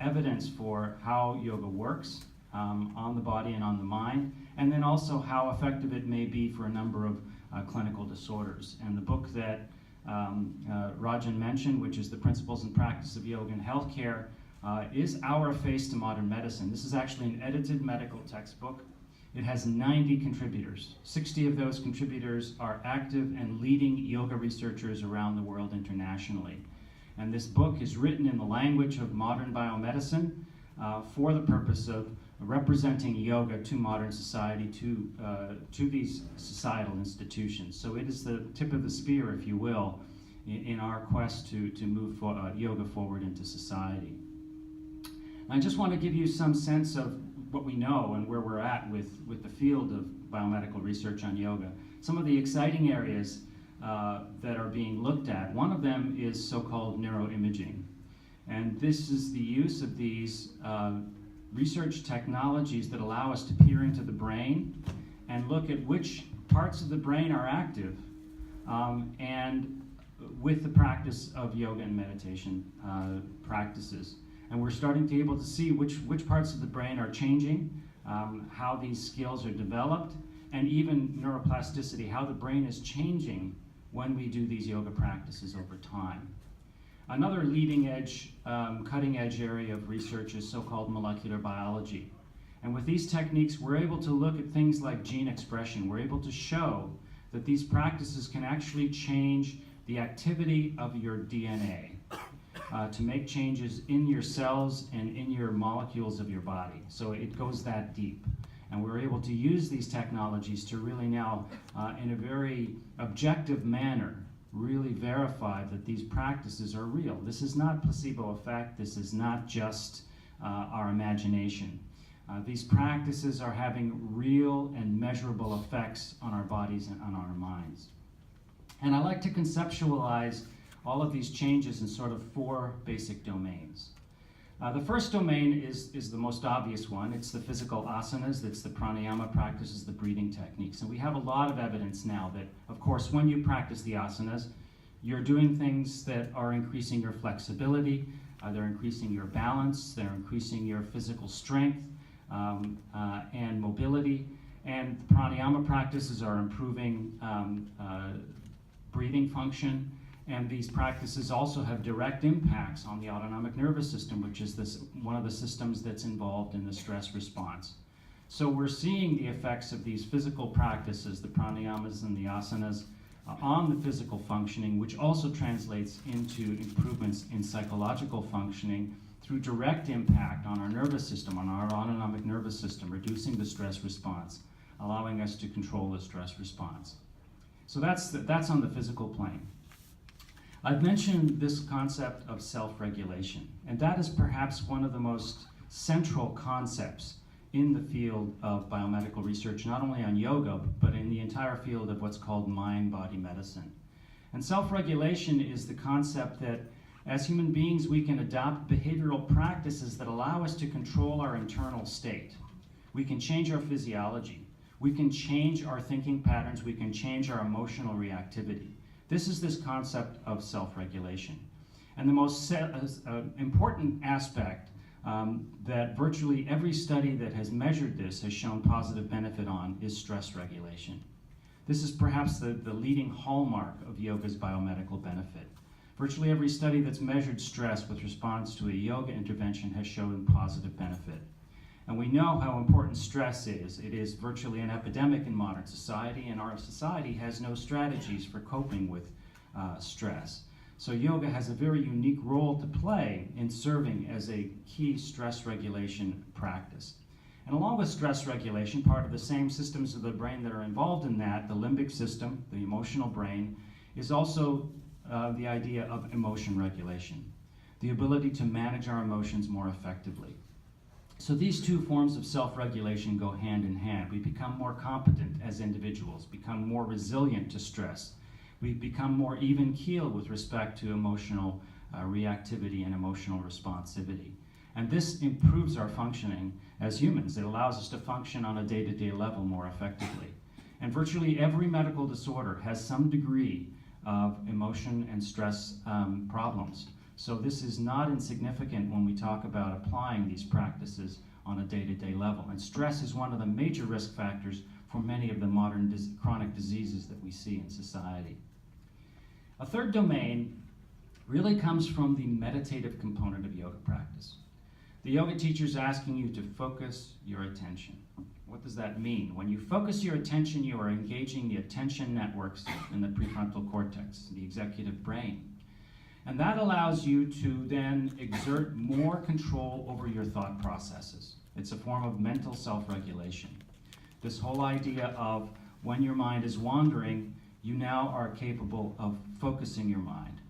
evidence for how yoga works on the body and on the mind, and then also how effective it may be for a number of clinical disorders. And the book that Rajan mentioned, which is The Principles and Practice of Yoga in Healthcare, is Our Face to Modern Medicine. This is actually an edited medical textbook. It has 90 contributors. 60 of those contributors are active and leading yoga researchers around the world internationally. And this book is written in the language of modern biomedicine for the purpose of representing yoga to modern society, to these societal institutions. So it is the tip of the spear, if you will, in our quest to move yoga forward into society. I just want to give you some sense of what we know and where we're at with the field of biomedical research on yoga. Some of the exciting areas that are being looked at, one of them is so-called neuroimaging. And this is the use of these research technologies that allow us to peer into the brain and look at which parts of the brain are active, and with the practice of yoga and meditation practices. And we're starting to be able to see which parts of the brain are changing, how these skills are developed, and even neuroplasticity, how the brain is changing when we do these yoga practices over time. Another leading edge, cutting edge area of research is so-called molecular biology. And with these techniques, we're able to look at things like gene expression. We're able to show that these practices can actually change the activity of your DNA. To make changes in your cells and in your molecules of your body. So it goes that deep. And we're able to use these technologies to really now, in a very objective manner, really verify that these practices are real. This is not placebo effect. This is not just our imagination. These practices are having real and measurable effects on our bodies and on our minds. And I like to conceptualize all of these changes in sort of 4 basic domains. The first domain is the most obvious one. It's the physical asanas, it's the pranayama practices, the breathing techniques. And we have a lot of evidence now that, of course, when you practice the asanas, you're doing things that are increasing your flexibility, they're increasing your balance, they're increasing your physical strength and mobility. And the pranayama practices are improving breathing function. And these practices also have direct impacts on the autonomic nervous system, which is one of the systems that's involved in the stress response. So we're seeing the effects of these physical practices, the pranayamas and the asanas, on the physical functioning, which also translates into improvements in psychological functioning through direct impact on our nervous system, on our autonomic nervous system, reducing the stress response, allowing us to control the stress response. So that's on the physical plane. I've mentioned this concept of self-regulation, and that is perhaps one of the most central concepts in the field of biomedical research, not only on yoga, but in the entire field of what's called mind-body medicine. And self-regulation is the concept that as human beings, we can adopt behavioral practices that allow us to control our internal state. We can change our physiology. We can change our thinking patterns. We can change our emotional reactivity. This is this concept of self-regulation. And the most important aspect that virtually every study that has measured this has shown positive benefit on is stress regulation. This is perhaps the leading hallmark of yoga's biomedical benefit. Virtually every study that's measured stress with response to a yoga intervention has shown positive benefit. And we know how important stress is. It is virtually an epidemic in modern society, and our society has no strategies for coping with stress. So yoga has a very unique role to play in serving as a key stress regulation practice. And along with stress regulation, part of the same systems of the brain that are involved in that, the limbic system, the emotional brain, is also the idea of emotion regulation, the ability to manage our emotions more effectively. So these two forms of self-regulation go hand in hand. We become more competent as individuals, become more resilient to stress. We become more even-keeled with respect to emotional reactivity and emotional responsivity. And this improves our functioning as humans. It allows us to function on a day-to-day level more effectively. And virtually every medical disorder has some degree of emotion and stress problems. So this is not insignificant when we talk about applying these practices on a day-to-day level. And stress is one of the major risk factors for many of the modern chronic diseases that we see in society. A third domain really comes from the meditative component of yoga practice. The yoga teacher is asking you to focus your attention. What does that mean? When you focus your attention, you are engaging the attention networks in the prefrontal cortex, the executive brain. And that allows you to then exert more control over your thought processes. It's a form of mental self-regulation. This whole idea of when your mind is wandering, you now are capable of focusing your mind.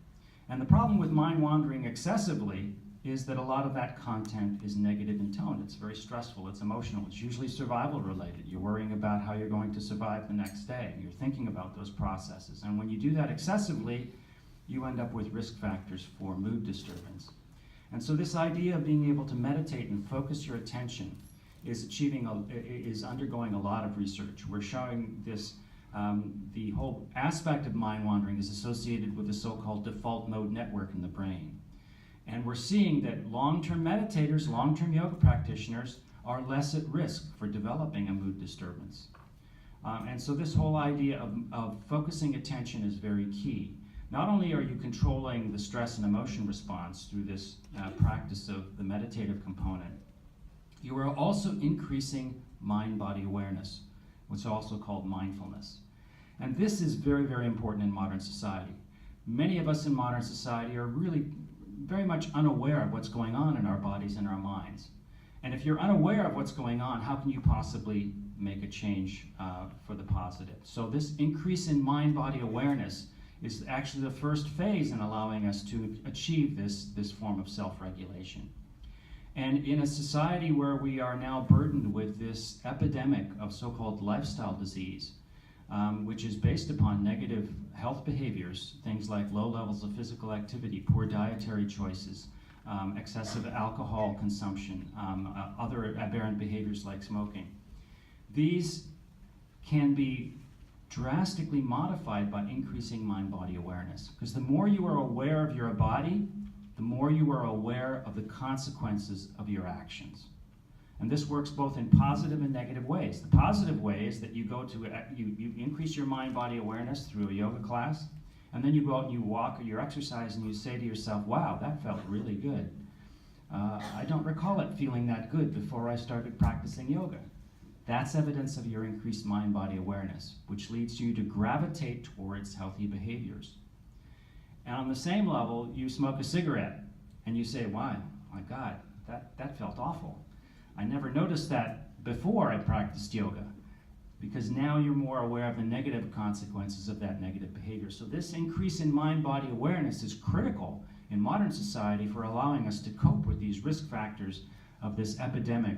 And the problem with mind wandering excessively is that a lot of that content is negative in tone. It's very stressful, it's emotional, it's usually survival related. You're worrying about how you're going to survive the next day. You're thinking about those processes. And when you do that excessively, you end up with risk factors for mood disturbance. And so this idea of being able to meditate and focus your attention is undergoing a lot of research. We're showing this, the whole aspect of mind wandering is associated with the so-called default mode network in the brain. And we're seeing that long-term meditators, long-term yoga practitioners are less at risk for developing a mood disturbance. And so this whole idea of focusing attention is very key. Not only are you controlling the stress and emotion response through this practice of the meditative component, you are also increasing mind-body awareness, which is also called mindfulness. And this is very, very important in modern society. Many of us in modern society are really very much unaware of what's going on in our bodies and our minds. And if you're unaware of what's going on, how can you possibly make a change for the positive? So this increase in mind-body awareness is actually the first phase in allowing us to achieve this form of self-regulation. And in a society where we are now burdened with this epidemic of so-called lifestyle disease, which is based upon negative health behaviors, things like low levels of physical activity, poor dietary choices, excessive alcohol consumption, other aberrant behaviors like smoking. These can be drastically modified by increasing mind-body awareness. Because the more you are aware of your body, the more you are aware of the consequences of your actions. And this works both in positive and negative ways. The positive way is that you go to, you increase your mind-body awareness through a yoga class, and then you go out and you walk or you exercise and you say to yourself, wow, that felt really good. I don't recall it feeling that good before I started practicing yoga. That's evidence of your increased mind-body awareness, which leads you to gravitate towards healthy behaviors. And on the same level, you smoke a cigarette and you say, wow, my God, that felt awful. I never noticed that before I practiced yoga, because now you're more aware of the negative consequences of that negative behavior. So this increase in mind-body awareness is critical in modern society for allowing us to cope with these risk factors of this epidemic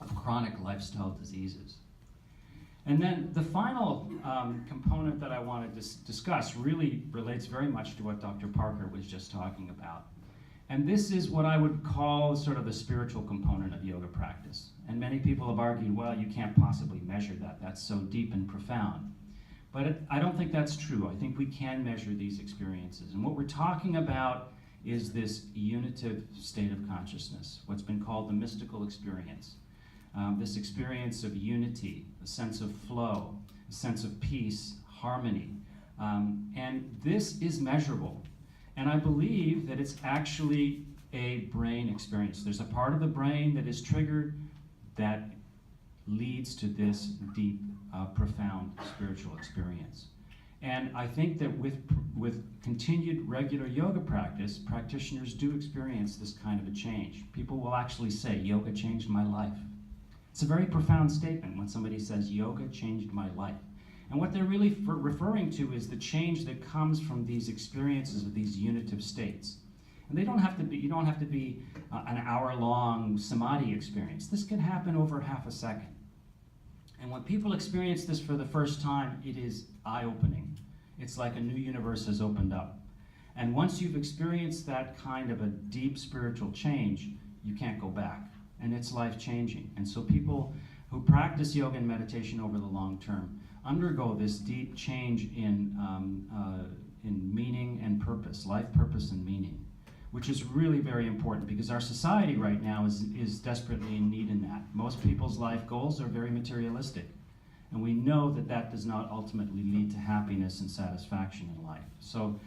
of chronic lifestyle diseases. And then the final component that I want to discuss really relates very much to what Dr. Parker was just talking about. And this is what I would call sort of the spiritual component of yoga practice. And many people have argued, well, you can't possibly measure that. That's so deep and profound. But I don't think that's true. I think we can measure these experiences. And what we're talking about is this unitive state of consciousness, what's been called the mystical experience. This experience of unity, a sense of flow, a sense of peace, harmony. And this is measurable. And I believe that it's actually a brain experience. There's a part of the brain that is triggered that leads to this deep, profound spiritual experience. And I think that with continued regular yoga practice, practitioners do experience this kind of a change. People will actually say, yoga changed my life. It's a very profound statement when somebody says, yoga changed my life. And what they're really referring to is the change that comes from these experiences of these unitive states. And they don't have to be, you don't have to be an hour-long samadhi experience. This can happen over half a second. And when people experience this for the first time, it is eye-opening. It's like a new universe has opened up. And once you've experienced that kind of a deep spiritual change, you can't go back. And it's life-changing. And so people who practice yoga and meditation over the long term undergo this deep change in meaning and purpose, life purpose and meaning, which is really very important because our society right now is desperately in need in that. Most people's life goals are very materialistic, and we know that that does not ultimately lead to happiness and satisfaction in life. So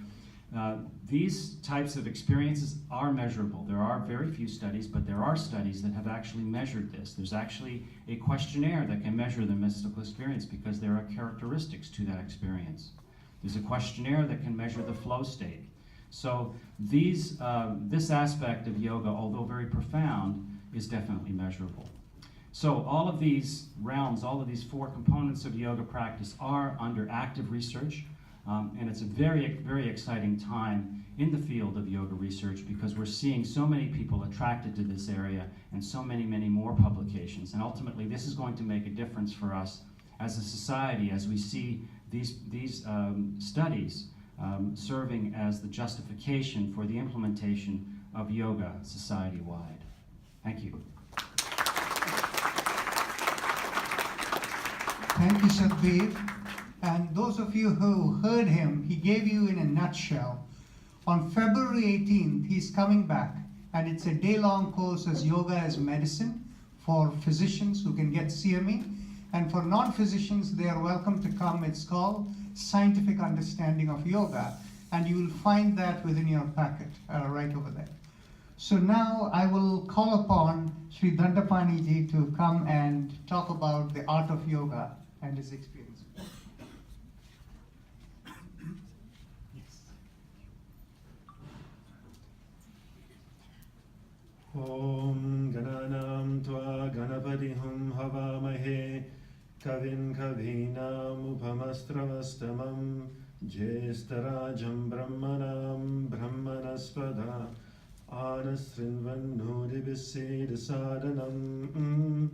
these types of experiences are measurable. There are very few studies, but there are studies that have actually measured this. There's actually a questionnaire that can measure the mystical experience because there are characteristics to that experience. There's a questionnaire that can measure the flow state. So this aspect of yoga, although very profound, is definitely measurable. So all of these realms, all of these four components of yoga practice are under active research. And it's a very, very exciting time in the field of yoga research because we're seeing so many people attracted to this area and so many, many more publications. And ultimately, this is going to make a difference for us as a society as we see these studies serving as the justification for the implementation of yoga society-wide. Thank you. Thank you, Sadhbir. And those of you who heard him, he gave you in a nutshell. On February 18th, he's coming back, and it's a day-long course as Yoga as Medicine for physicians who can get CME. And for non-physicians, they are welcome to come. It's called Scientific Understanding of Yoga, and you will find that within your packet, right over there. So now I will call upon Sri Dandapani ji to come and talk about the art of yoga and his experience. Om Gananam Tva Ganapatihum Havamahe Kavin Kavinam Upamastravastamam Jestarajam Brahmanam Brahmanaspada Anasrinvannudivisedasadanam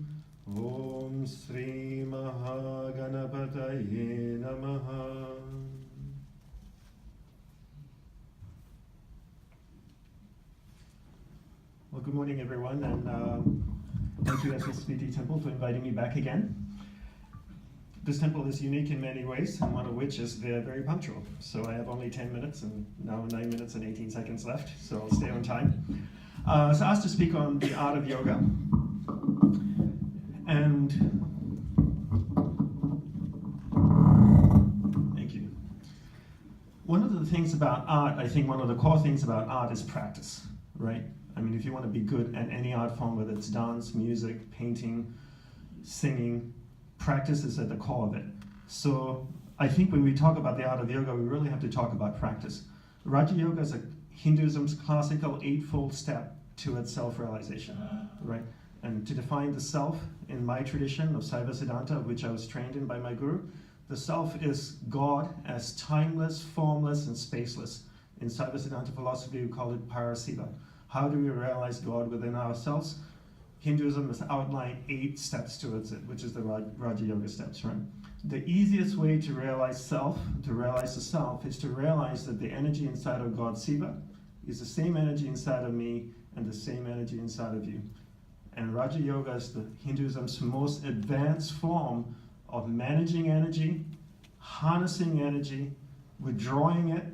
Om Sri Mahaganapataye Namaha. Well, good morning, everyone, and thank you, SSVT Temple, for inviting me back again. This temple is unique in many ways, and one of which is they're very punctual. So I have only 10 minutes, and now 9 minutes and 18 seconds left, so I'll stay on time. So asked to speak on the art of yoga. And thank you. One of the things about art, I think one of the core things about art is practice, right? I mean, if you want to be good at any art form, whether it's dance, music, painting, singing, practice is at the core of it. So I think when we talk about the art of yoga, we really have to talk about practice. Raja Yoga is Hinduism's classical eightfold step towards self-realization, right? And to define the self in my tradition of Saiva Siddhanta, of which I was trained in by my guru, the self is God as timeless, formless, and spaceless. In Saiva Siddhanta philosophy, we call it Parasiva. How do we realize God within ourselves? Hinduism has outlined 8 steps towards it, which is the Raja Yoga steps, right? The easiest way to realize self, to realize the self, is to realize that the energy inside of God, Siva, is the same energy inside of me and the same energy inside of you. And Raja Yoga is the Hinduism's most advanced form of managing energy, harnessing energy, withdrawing it,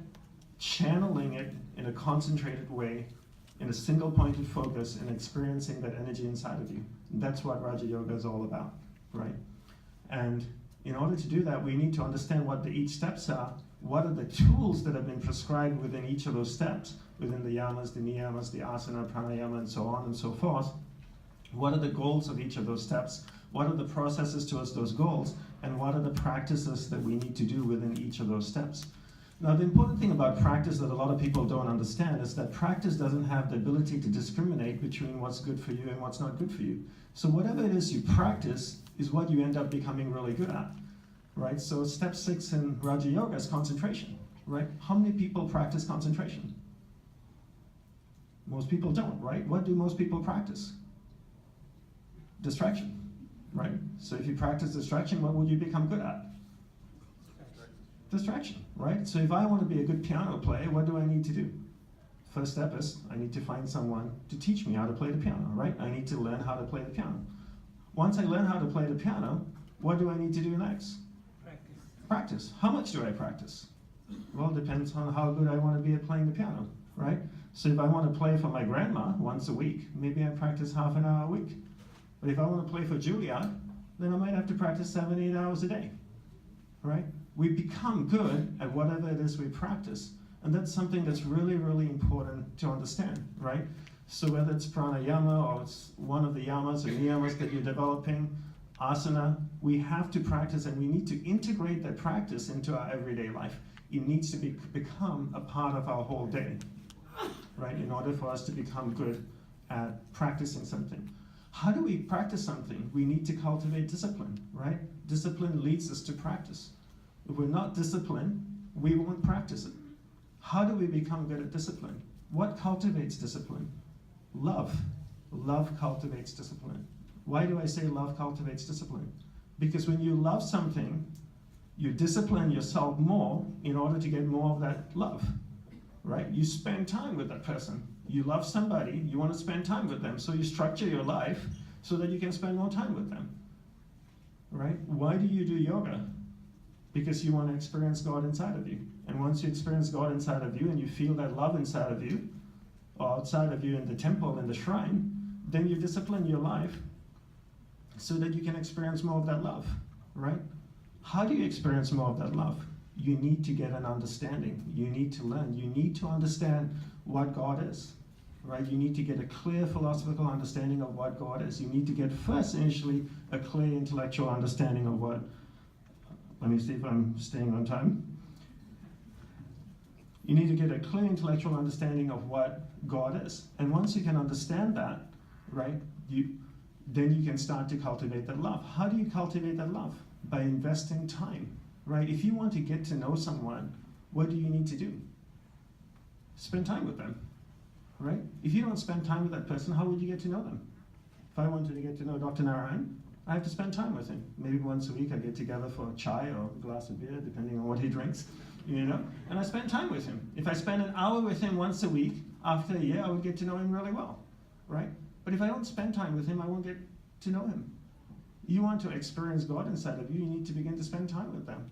channeling it in a concentrated way, in a single pointed focus, and experiencing that energy inside of you. And that's what Raja Yoga is all about, right? And in order to do that, we need to understand what each steps are, what are the tools that have been prescribed within each of those steps, within the yamas, the niyamas, the asana, pranayama, and so on and so forth. What are the goals of each of those steps? What are the processes towards those goals? And what are the practices that we need to do within each of those steps? Now, the important thing about practice that a lot of people don't understand is that practice doesn't have the ability to discriminate between what's good for you and what's not good for you. So whatever it is you practice is what you end up becoming really good at, right? So step 6 in Raja Yoga is concentration, right? How many people practice concentration? Most people don't, right? What do most people practice? Distraction, right? So if you practice distraction, what would you become good at? Distraction, right? So if I want to be a good piano player, what do I need to do? First step is I need to find someone to teach me how to play the piano, right? I need to learn how to play the piano. Once I learn how to play the piano, what do I need to do next? Practice. How much do I practice? Well, it depends on how good I want to be at playing the piano, right? So if I want to play for my grandma once a week, maybe I practice half an hour a week. But if I want to play for Juilliard, then I might have to practice 7, 8 hours a day, right? We become good at whatever it is we practice. And that's something that's really, really important to understand, right? So whether it's pranayama or it's one of the yamas or niyamas that you're developing, asana, we have to practice, and we need to integrate that practice into our everyday life. It needs to become a part of our whole day, right? In order for us to become good at practicing something. How do we practice something? We need to cultivate discipline, right? Discipline leads us to practice. If we're not disciplined, we won't practice it. How do we become good at discipline? What cultivates discipline? Love. Love cultivates discipline. Why do I say love cultivates discipline? Because when you love something, you discipline yourself more in order to get more of that love, right? You spend time with that person. You love somebody, you want to spend time with them, so you structure your life so that you can spend more time with them, right? Why do you do yoga? Because you want to experience God inside of you. And once you experience God inside of you and you feel that love inside of you, or outside of you in the temple, in the shrine, then you discipline your life so that you can experience more of that love, right? How do you experience more of that love? You need to get an understanding. You need to learn. You need to understand what God is, right? You need to get a clear philosophical understanding of what God is. You need to get first, initially, a clear intellectual understanding of what, let me see if I'm staying on time. You need to get a clear intellectual understanding of what God is. And once you can understand that, right, then you can start to cultivate that love. How do you cultivate that love? By investing time, right? If you want to get to know someone, what do you need to do? Spend time with them, right? If you don't spend time with that person, how would you get to know them? If I wanted to get to know Dr. Narayan, I have to spend time with him. Maybe once a week I get together for chai or a glass of beer, depending on what he drinks, you know, and I spend time with him. If I spend an hour with him once a week, after a year, I would get to know him really well, right? But if I don't spend time with him, I won't get to know him. You want to experience God inside of you, you need to begin to spend time with them.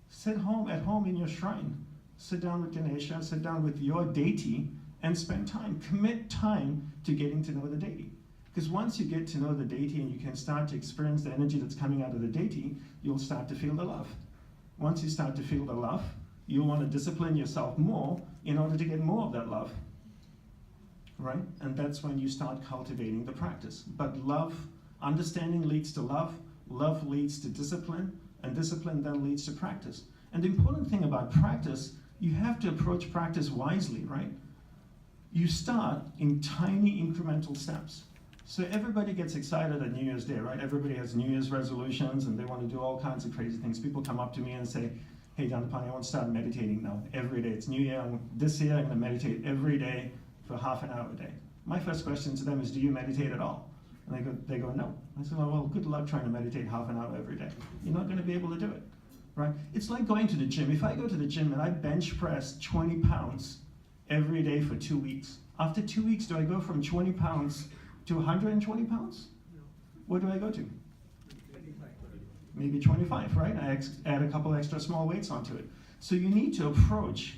Sit at home in your shrine. Sit down with Ganesha, sit down with your deity, and spend time. Commit time to getting to know the deity. Because once you get to know the deity and you can start to experience the energy that's coming out of the deity, you'll start to feel the love. Once you start to feel the love, you'll want to discipline yourself more in order to get more of that love, right? And that's when you start cultivating the practice. But love, understanding leads to love leads to discipline, and discipline then leads to practice. And the important thing about practice, you have to approach practice wisely, right? You start in tiny incremental steps. So everybody gets excited at New Year's Day, right? Everybody has New Year's resolutions and they want to do all kinds of crazy things. People come up to me and say, hey, Dandapani, I want to start meditating now every day. It's New Year, this year I'm going to meditate every day for half an hour a day. My first question to them is, do you meditate at all? And they go, no. I said, well, good luck trying to meditate half an hour every day. You're not going to be able to do it, right? It's like going to the gym. If I go to the gym and I bench press 20 pounds every day for 2 weeks, after 2 weeks, do I go from 20 pounds to 120 pounds? What do I go to? Maybe 25, right? I add a couple extra small weights onto it. So you need to approach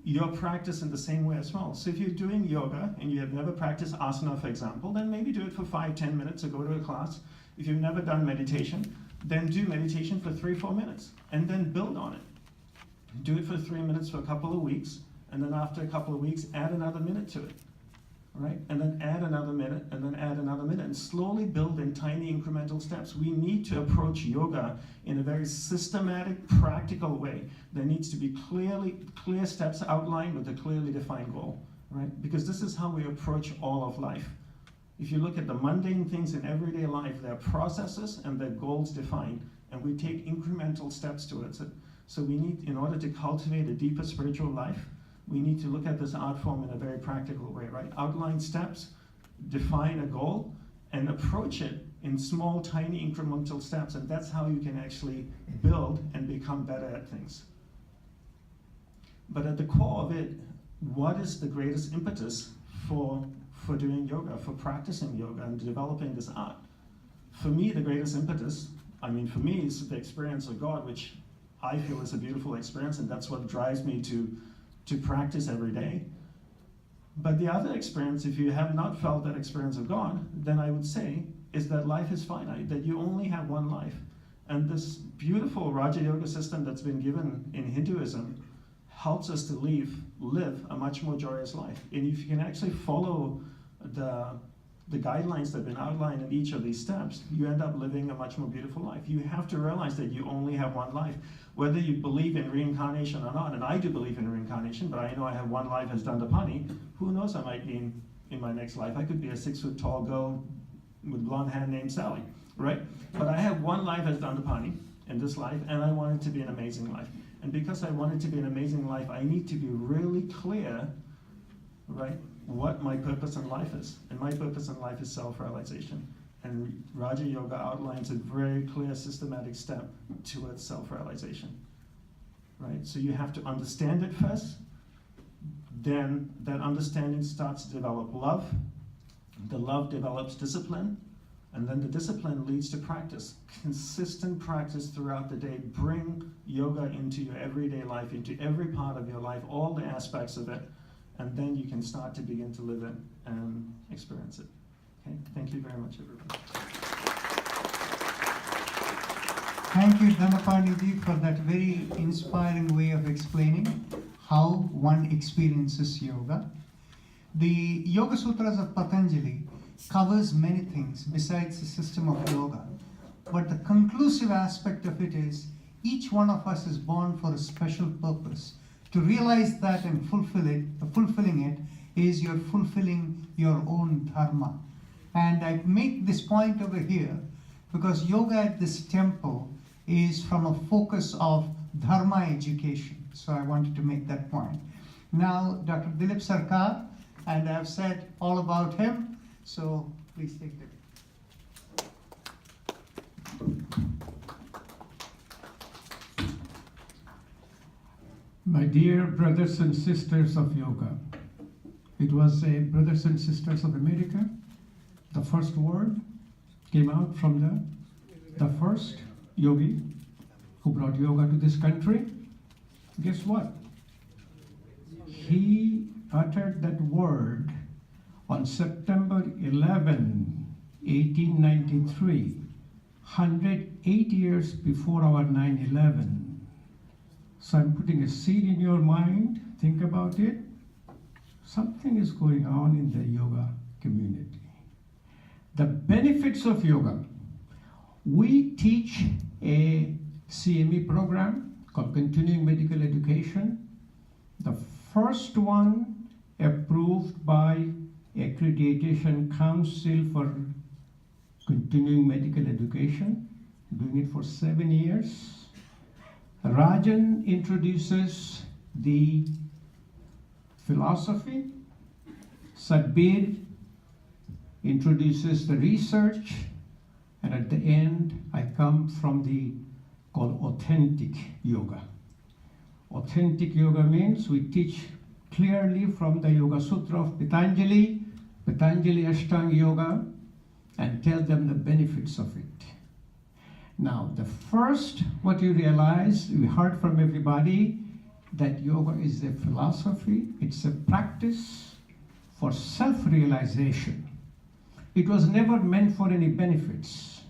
your practice in the same way as well. So if you're doing yoga and you have never practiced asana, for example, then maybe do it for 5-10 minutes or go to a class. If you've never done meditation, then do meditation for 3-4 minutes and then build on it. Do it for 3 minutes for a couple of weeks, and then after a couple of weeks, add another minute to it. Right? And then add another minute, and then add another minute, and slowly build in tiny incremental steps. We need to approach yoga in a very systematic, practical way. There needs to be clear steps outlined with a clearly defined goal, right? Because this is how we approach all of life. If you look at the mundane things in everyday life, there are processes and there are goals defined, and we take incremental steps to it. So we need, in order to cultivate a deeper spiritual life, we need to look at this art form in a very practical way, right? Outline steps, define a goal, and approach it in small, tiny, incremental steps, and that's how you can actually build and become better at things. But at the core of it, what is the greatest impetus for doing yoga, for practicing yoga and developing this art? For me, the greatest impetus, for me, is the experience of God, which I feel is a beautiful experience, and that's what drives me to practice every day. But the other experience, if you have not felt that experience of God, then I would say is that life is finite, that you only have one life. And this beautiful Raja Yoga system that's been given in Hinduism helps us to live a much more joyous life. And if you can actually follow the guidelines that have been outlined in each of these steps, you end up living a much more beautiful life. You have to realize that you only have one life. Whether you believe in reincarnation or not, and I do believe in reincarnation, but I know I have one life as Dandapani, who knows, I might be in my next life. I could be a 6-foot tall girl with blonde hair named Sally, right? But I have one life as Dandapani in this life, and I want it to be an amazing life. And because I want it to be an amazing life, I need to be really clear, right, what my purpose in life is. And my purpose in life is self-realization. And Raja Yoga outlines a very clear systematic step towards self-realization, right? So you have to understand it first, then that understanding starts to develop love, the love develops discipline, and then the discipline leads to practice. Consistent practice throughout the day. Bring yoga into your everyday life, into every part of your life, all the aspects of it, and then you can start to begin to live it and experience it. Okay, thank you very much, everybody. Thank you, Dhanapani-ji, for that very inspiring way of explaining how one experiences yoga. The Yoga Sutras of Patanjali covers many things besides the system of yoga. But the conclusive aspect of it is each one of us is born for a special purpose. To realize that and fulfilling it is you're fulfilling your own dharma. And I make this point over here because yoga at this temple is from a focus of dharma education. So I wanted to make that point. Now, Dr. Dilip Sarkar, and I've said all about him, so please take it. My dear brothers and sisters of yoga, it was a Brothers and Sisters of America. The first word came out from the first yogi who brought yoga to this country. Guess what? He uttered that word on September 11, 1893, 108 years before our 9/11. So I'm putting a seed in your mind, think about it. Something is going on in the yoga community. The benefits of yoga. We teach a CME program called Continuing Medical Education. The first one approved by Accreditation Council for Continuing Medical Education, doing it for 7 years. Rajan introduces the philosophy. Sadbir introduces the research. And at the end, I come from the called authentic yoga. Authentic yoga means we teach clearly from the Yoga Sutra of Patanjali Ashtanga Yoga, and tell them the benefits of it. Now, the first, what you realize, we heard from everybody, that yoga is a philosophy, it's a practice for self-realization. It was never meant for any benefits.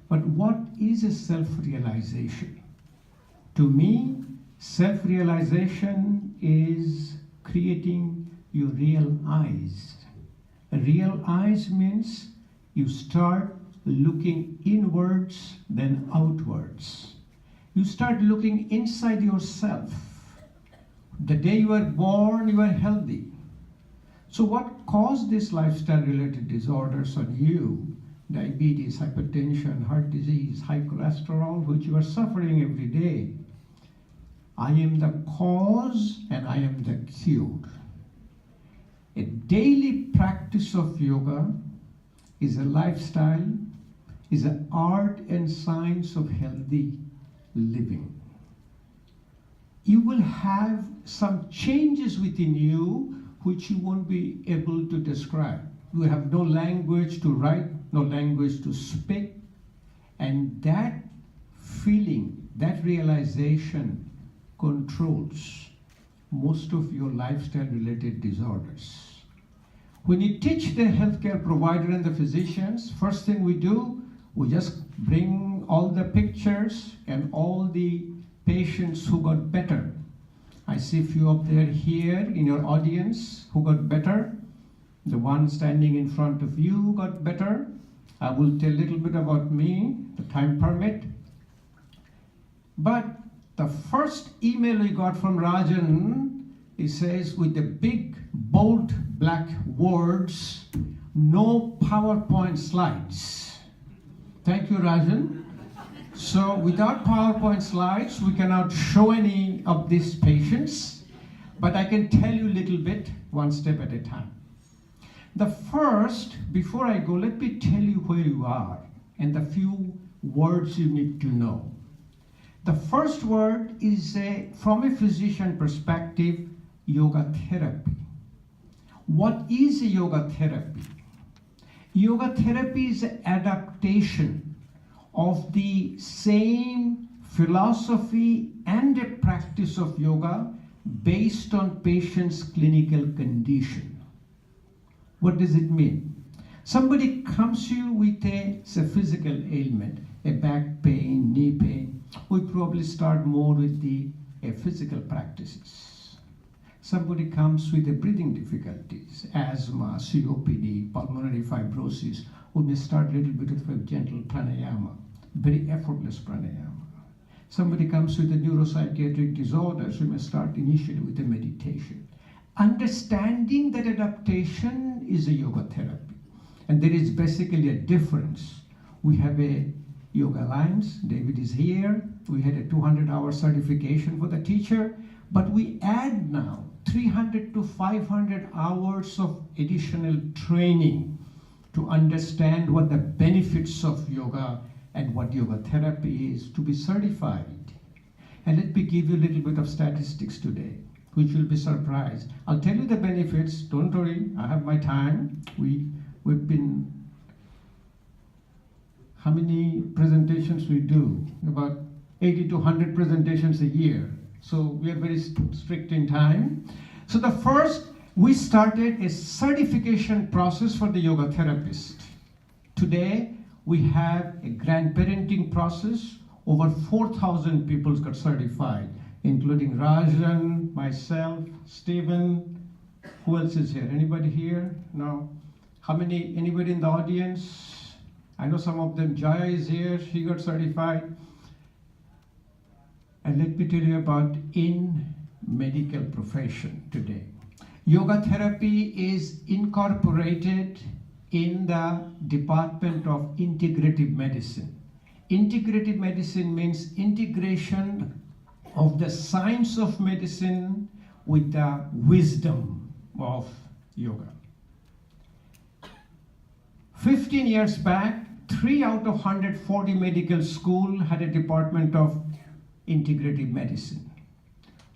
But what is a self-realization? To me, self-realization is creating your real eyes. Real eyes means you start looking inwards, then outwards. You start looking inside yourself. The day you were born, you were healthy. So what caused these lifestyle-related disorders on you? Diabetes, hypertension, heart disease, high cholesterol, which you are suffering every day. I am the cause and I am the cure. A daily practice of yoga is a lifestyle, is an art and science of healthy living. You will have some changes within you which you won't be able to describe. You have no language to write, no language to speak, and that feeling that realization controls most of your lifestyle related disorders. When you teach the healthcare provider and the physicians, first thing we do, we just bring all the pictures and all the patients who got better. I see a few up there here in your audience who got better. The one standing in front of you got better. I will tell a little bit about me, the time permit. But the first email we got from Rajan, he says with the big, bold, black words, no PowerPoint slides. Thank you, Rajan. So without PowerPoint slides, we cannot show any of these patients, but I can tell you a little bit, one step at a time. The first, before I go, let me tell you where you are and the few words you need to know. The first word is, from a physician perspective, yoga therapy. What is a yoga therapy? Yoga therapy is an adaptation of the same philosophy and a practice of yoga based on patient's clinical condition. What does it mean? Somebody comes to you with a physical ailment, a back pain, knee pain. We probably start more with the physical practices. Somebody comes with a breathing difficulties, asthma, COPD, pulmonary fibrosis. We may start a little bit of a gentle pranayama, very effortless pranayama. Somebody comes with a neuropsychiatric disorders, we may start initially with a meditation. Understanding that adaptation is a yoga therapy. And there is basically a difference. We have a Yoga Alliance, David is here. We had a 200-hour certification for the teacher, but we add now 300 to 500 hours of additional training to understand what the benefits of yoga and what yoga therapy is to be certified. And let me give you a little bit of statistics today, which will be surprised. I'll tell you the benefits, don't worry, I have my time. We've been, how many presentations we do? About 80 to 100 presentations a year. So we are very strict in time. So the first, we started a certification process for the yoga therapist. Today, we have a grandparenting process. Over 4,000 people got certified, including Rajan, myself, Stephen. Who else is here? Anybody here? No? How many, anybody in the audience? I know some of them, Jaya is here, she got certified. And let me tell you about in medical profession today. Yoga therapy is incorporated in the Department of Integrative Medicine. Integrative medicine means integration of the science of medicine with the wisdom of yoga. 15 years back, 3 out of 140 medical schools had a department of integrative medicine.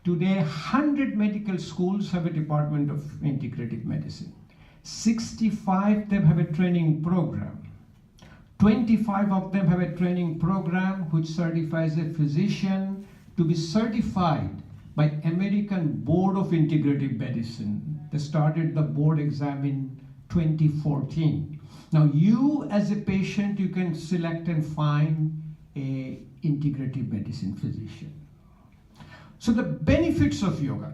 Today, 100 medical schools have a department of integrative medicine. 65 of them have a training program. 25 of them have a training program which certifies a physician to be certified by American Board of Integrative Medicine. They started the board exam in 2014. Now you as a patient, you can select and find a integrative medicine physician. So the benefits of yoga,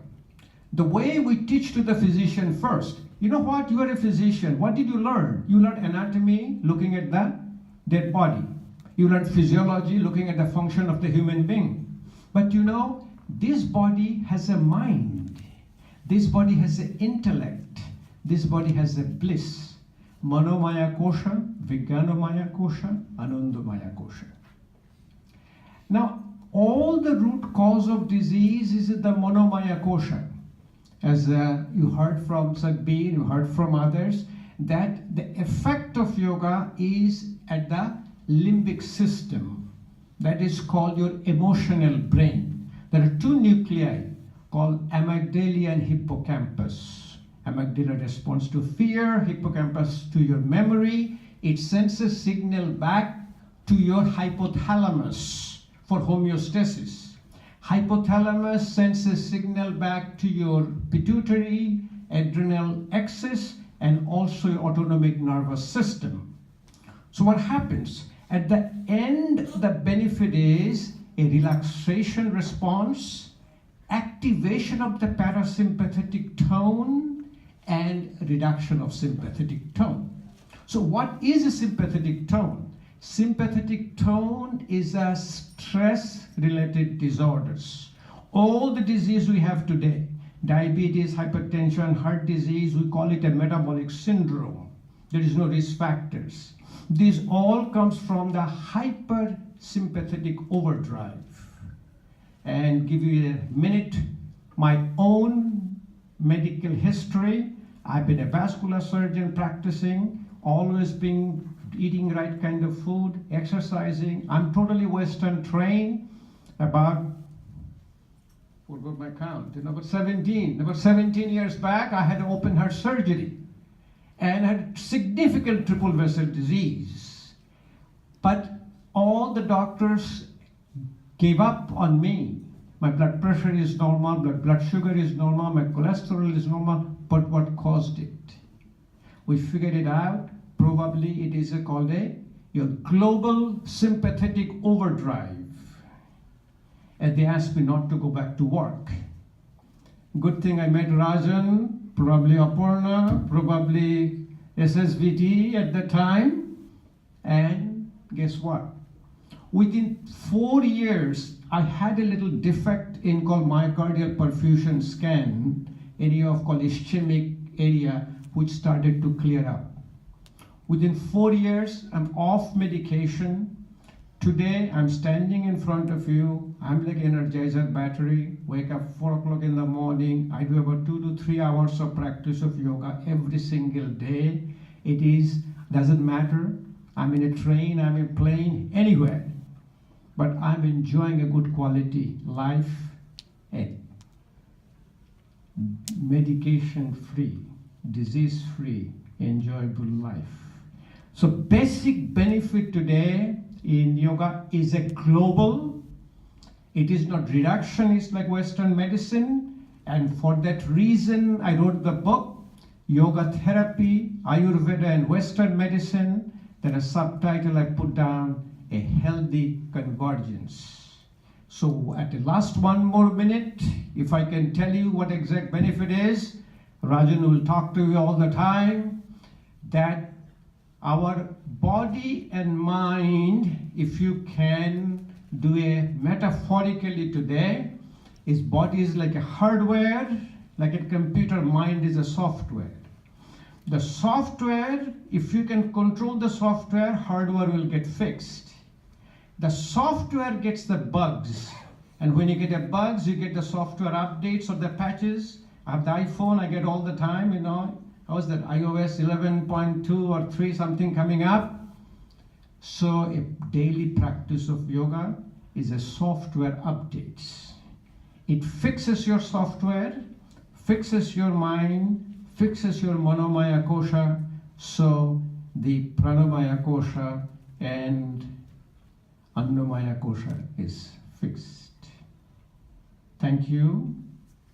the way we teach to the physician first, you know what, you are a physician, what did you learn? You learned anatomy, looking at the dead body. You learned physiology, looking at the function of the human being. But you know, this body has a mind. This body has an intellect. This body has a bliss. Manomaya kosha, Vijnanomaya kosha, Anandamaya kosha. Now, all the root cause of disease is the Manomaya kosha. As you heard from Sadhbir, you heard from others, that the effect of yoga is at the limbic system. That is called your emotional brain. There are 2 nuclei called amygdala and hippocampus. Amygdala responds to fear, hippocampus to your memory. It sends a signal back to your hypothalamus for homeostasis. Hypothalamus sends a signal back to your pituitary, adrenal axis, and also your autonomic nervous system. So what happens? At the end, the benefit is a relaxation response, activation of the parasympathetic tone, and reduction of sympathetic tone. So what is a sympathetic tone? Sympathetic tone is a stress-related disorders. All the disease we have today, diabetes, hypertension, heart disease, we call it a metabolic syndrome. There is no risk factors. This all comes from the hypersympathetic overdrive. And give you a minute, my own medical history. I've been a vascular surgeon practicing, always been eating right kind of food, exercising. I'm totally Western trained. About, what was my count? About 17 years back, I had open heart surgery and had significant triple vessel disease. But all the doctors gave up on me. My blood pressure is normal, blood sugar is normal, my cholesterol is normal, but what caused it? We figured it out. Probably it is called your global sympathetic overdrive. And they asked me not to go back to work. Good thing I met Rajan, probably Aparna, probably SSVT at the time. And guess what? Within 4 years, I had a little defect in called myocardial perfusion scan, area of called ischemic area, which started to clear up. Within 4 years, I'm off medication. Today, I'm standing in front of you. I'm like Energizer battery. Wake up 4 o'clock in the morning. I do about 2 to 3 hours of practice of yoga every single day. Doesn't matter. I'm in a train, I'm in a plane, anywhere. But I'm enjoying a good quality life and medication-free, disease-free, enjoyable life. So basic benefit today in yoga is a global. It is not reductionist like Western medicine. And for that reason, I wrote the book, Yoga Therapy, Ayurveda and Western Medicine. Then a subtitle I put down, A Healthy Convergence. So at the last 1 more minute, if I can tell you what exact benefit is, Rajan will talk to you all the time, that our body and mind, if you can do a metaphorically today, is body is like a hardware, like a computer, mind is a software. The software, if you can control the software, hardware will get fixed. The software gets the bugs. And when you get the bugs, you get the software updates or the patches. I have the iPhone, I get all the time, How's that, iOS 11.2 or 3, something coming up? So a daily practice of yoga is a software updates. It fixes your software, fixes your mind, fixes your manomaya kosha, so the pranamaya kosha and annamaya kosha is fixed. Thank you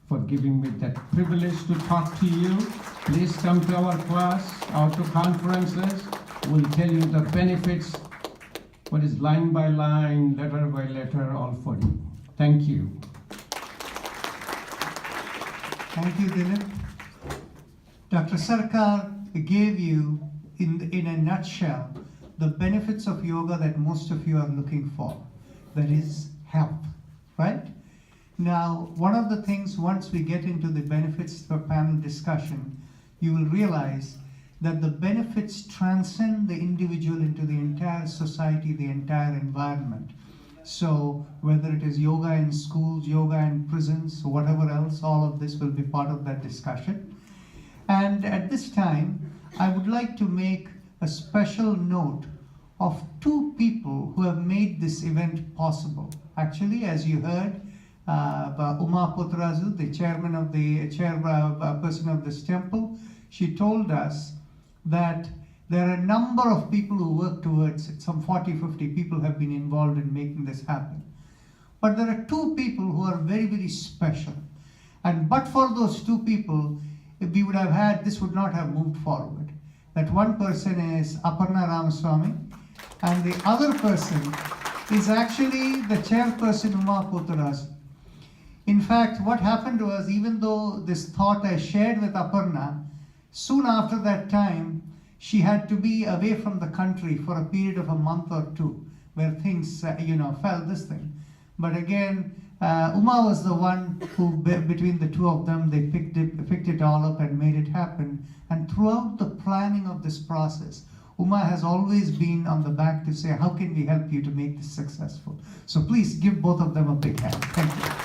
for giving me that privilege to talk to you. Please come to our class, or to conferences. We'll tell you the benefits, what is line by line, letter by letter, all for you. Thank you. Thank you, Dilip. Dr. Sarkar gave you, in a nutshell, the benefits of yoga that most of you are looking for. That is health, right? Now, one of the things, once we get into the benefits for panel discussion, you will realize that the benefits transcend the individual into the entire society, the entire environment. So whether it is yoga in schools, yoga in prisons, or whatever else, all of this will be part of that discussion. And at this time, I would like to make a special note of 2 people who have made this event possible. Actually, as you heard, Uma Potarazu, the chairperson of this temple, she told us that there are a number of people who work towards it. Some 40, 50 people have been involved in making this happen. But there are two people who are very, very special. And but for those two people, if we would have had, this would not have moved forward. That one person is Aparna Ramaswamy, and the other person is actually the chairperson, Uma Poturazu. In fact, what happened was, even though this thought I shared with Aparna, soon after that time, she had to be away from the country for a period of a month or two, where things, fell this thing. But again, Uma was the one who, between the two of them, they picked it all up and made it happen. And throughout the planning of this process, Uma has always been on the back to say, how can we help you to make this successful? So please give both of them a big hand. Thank you.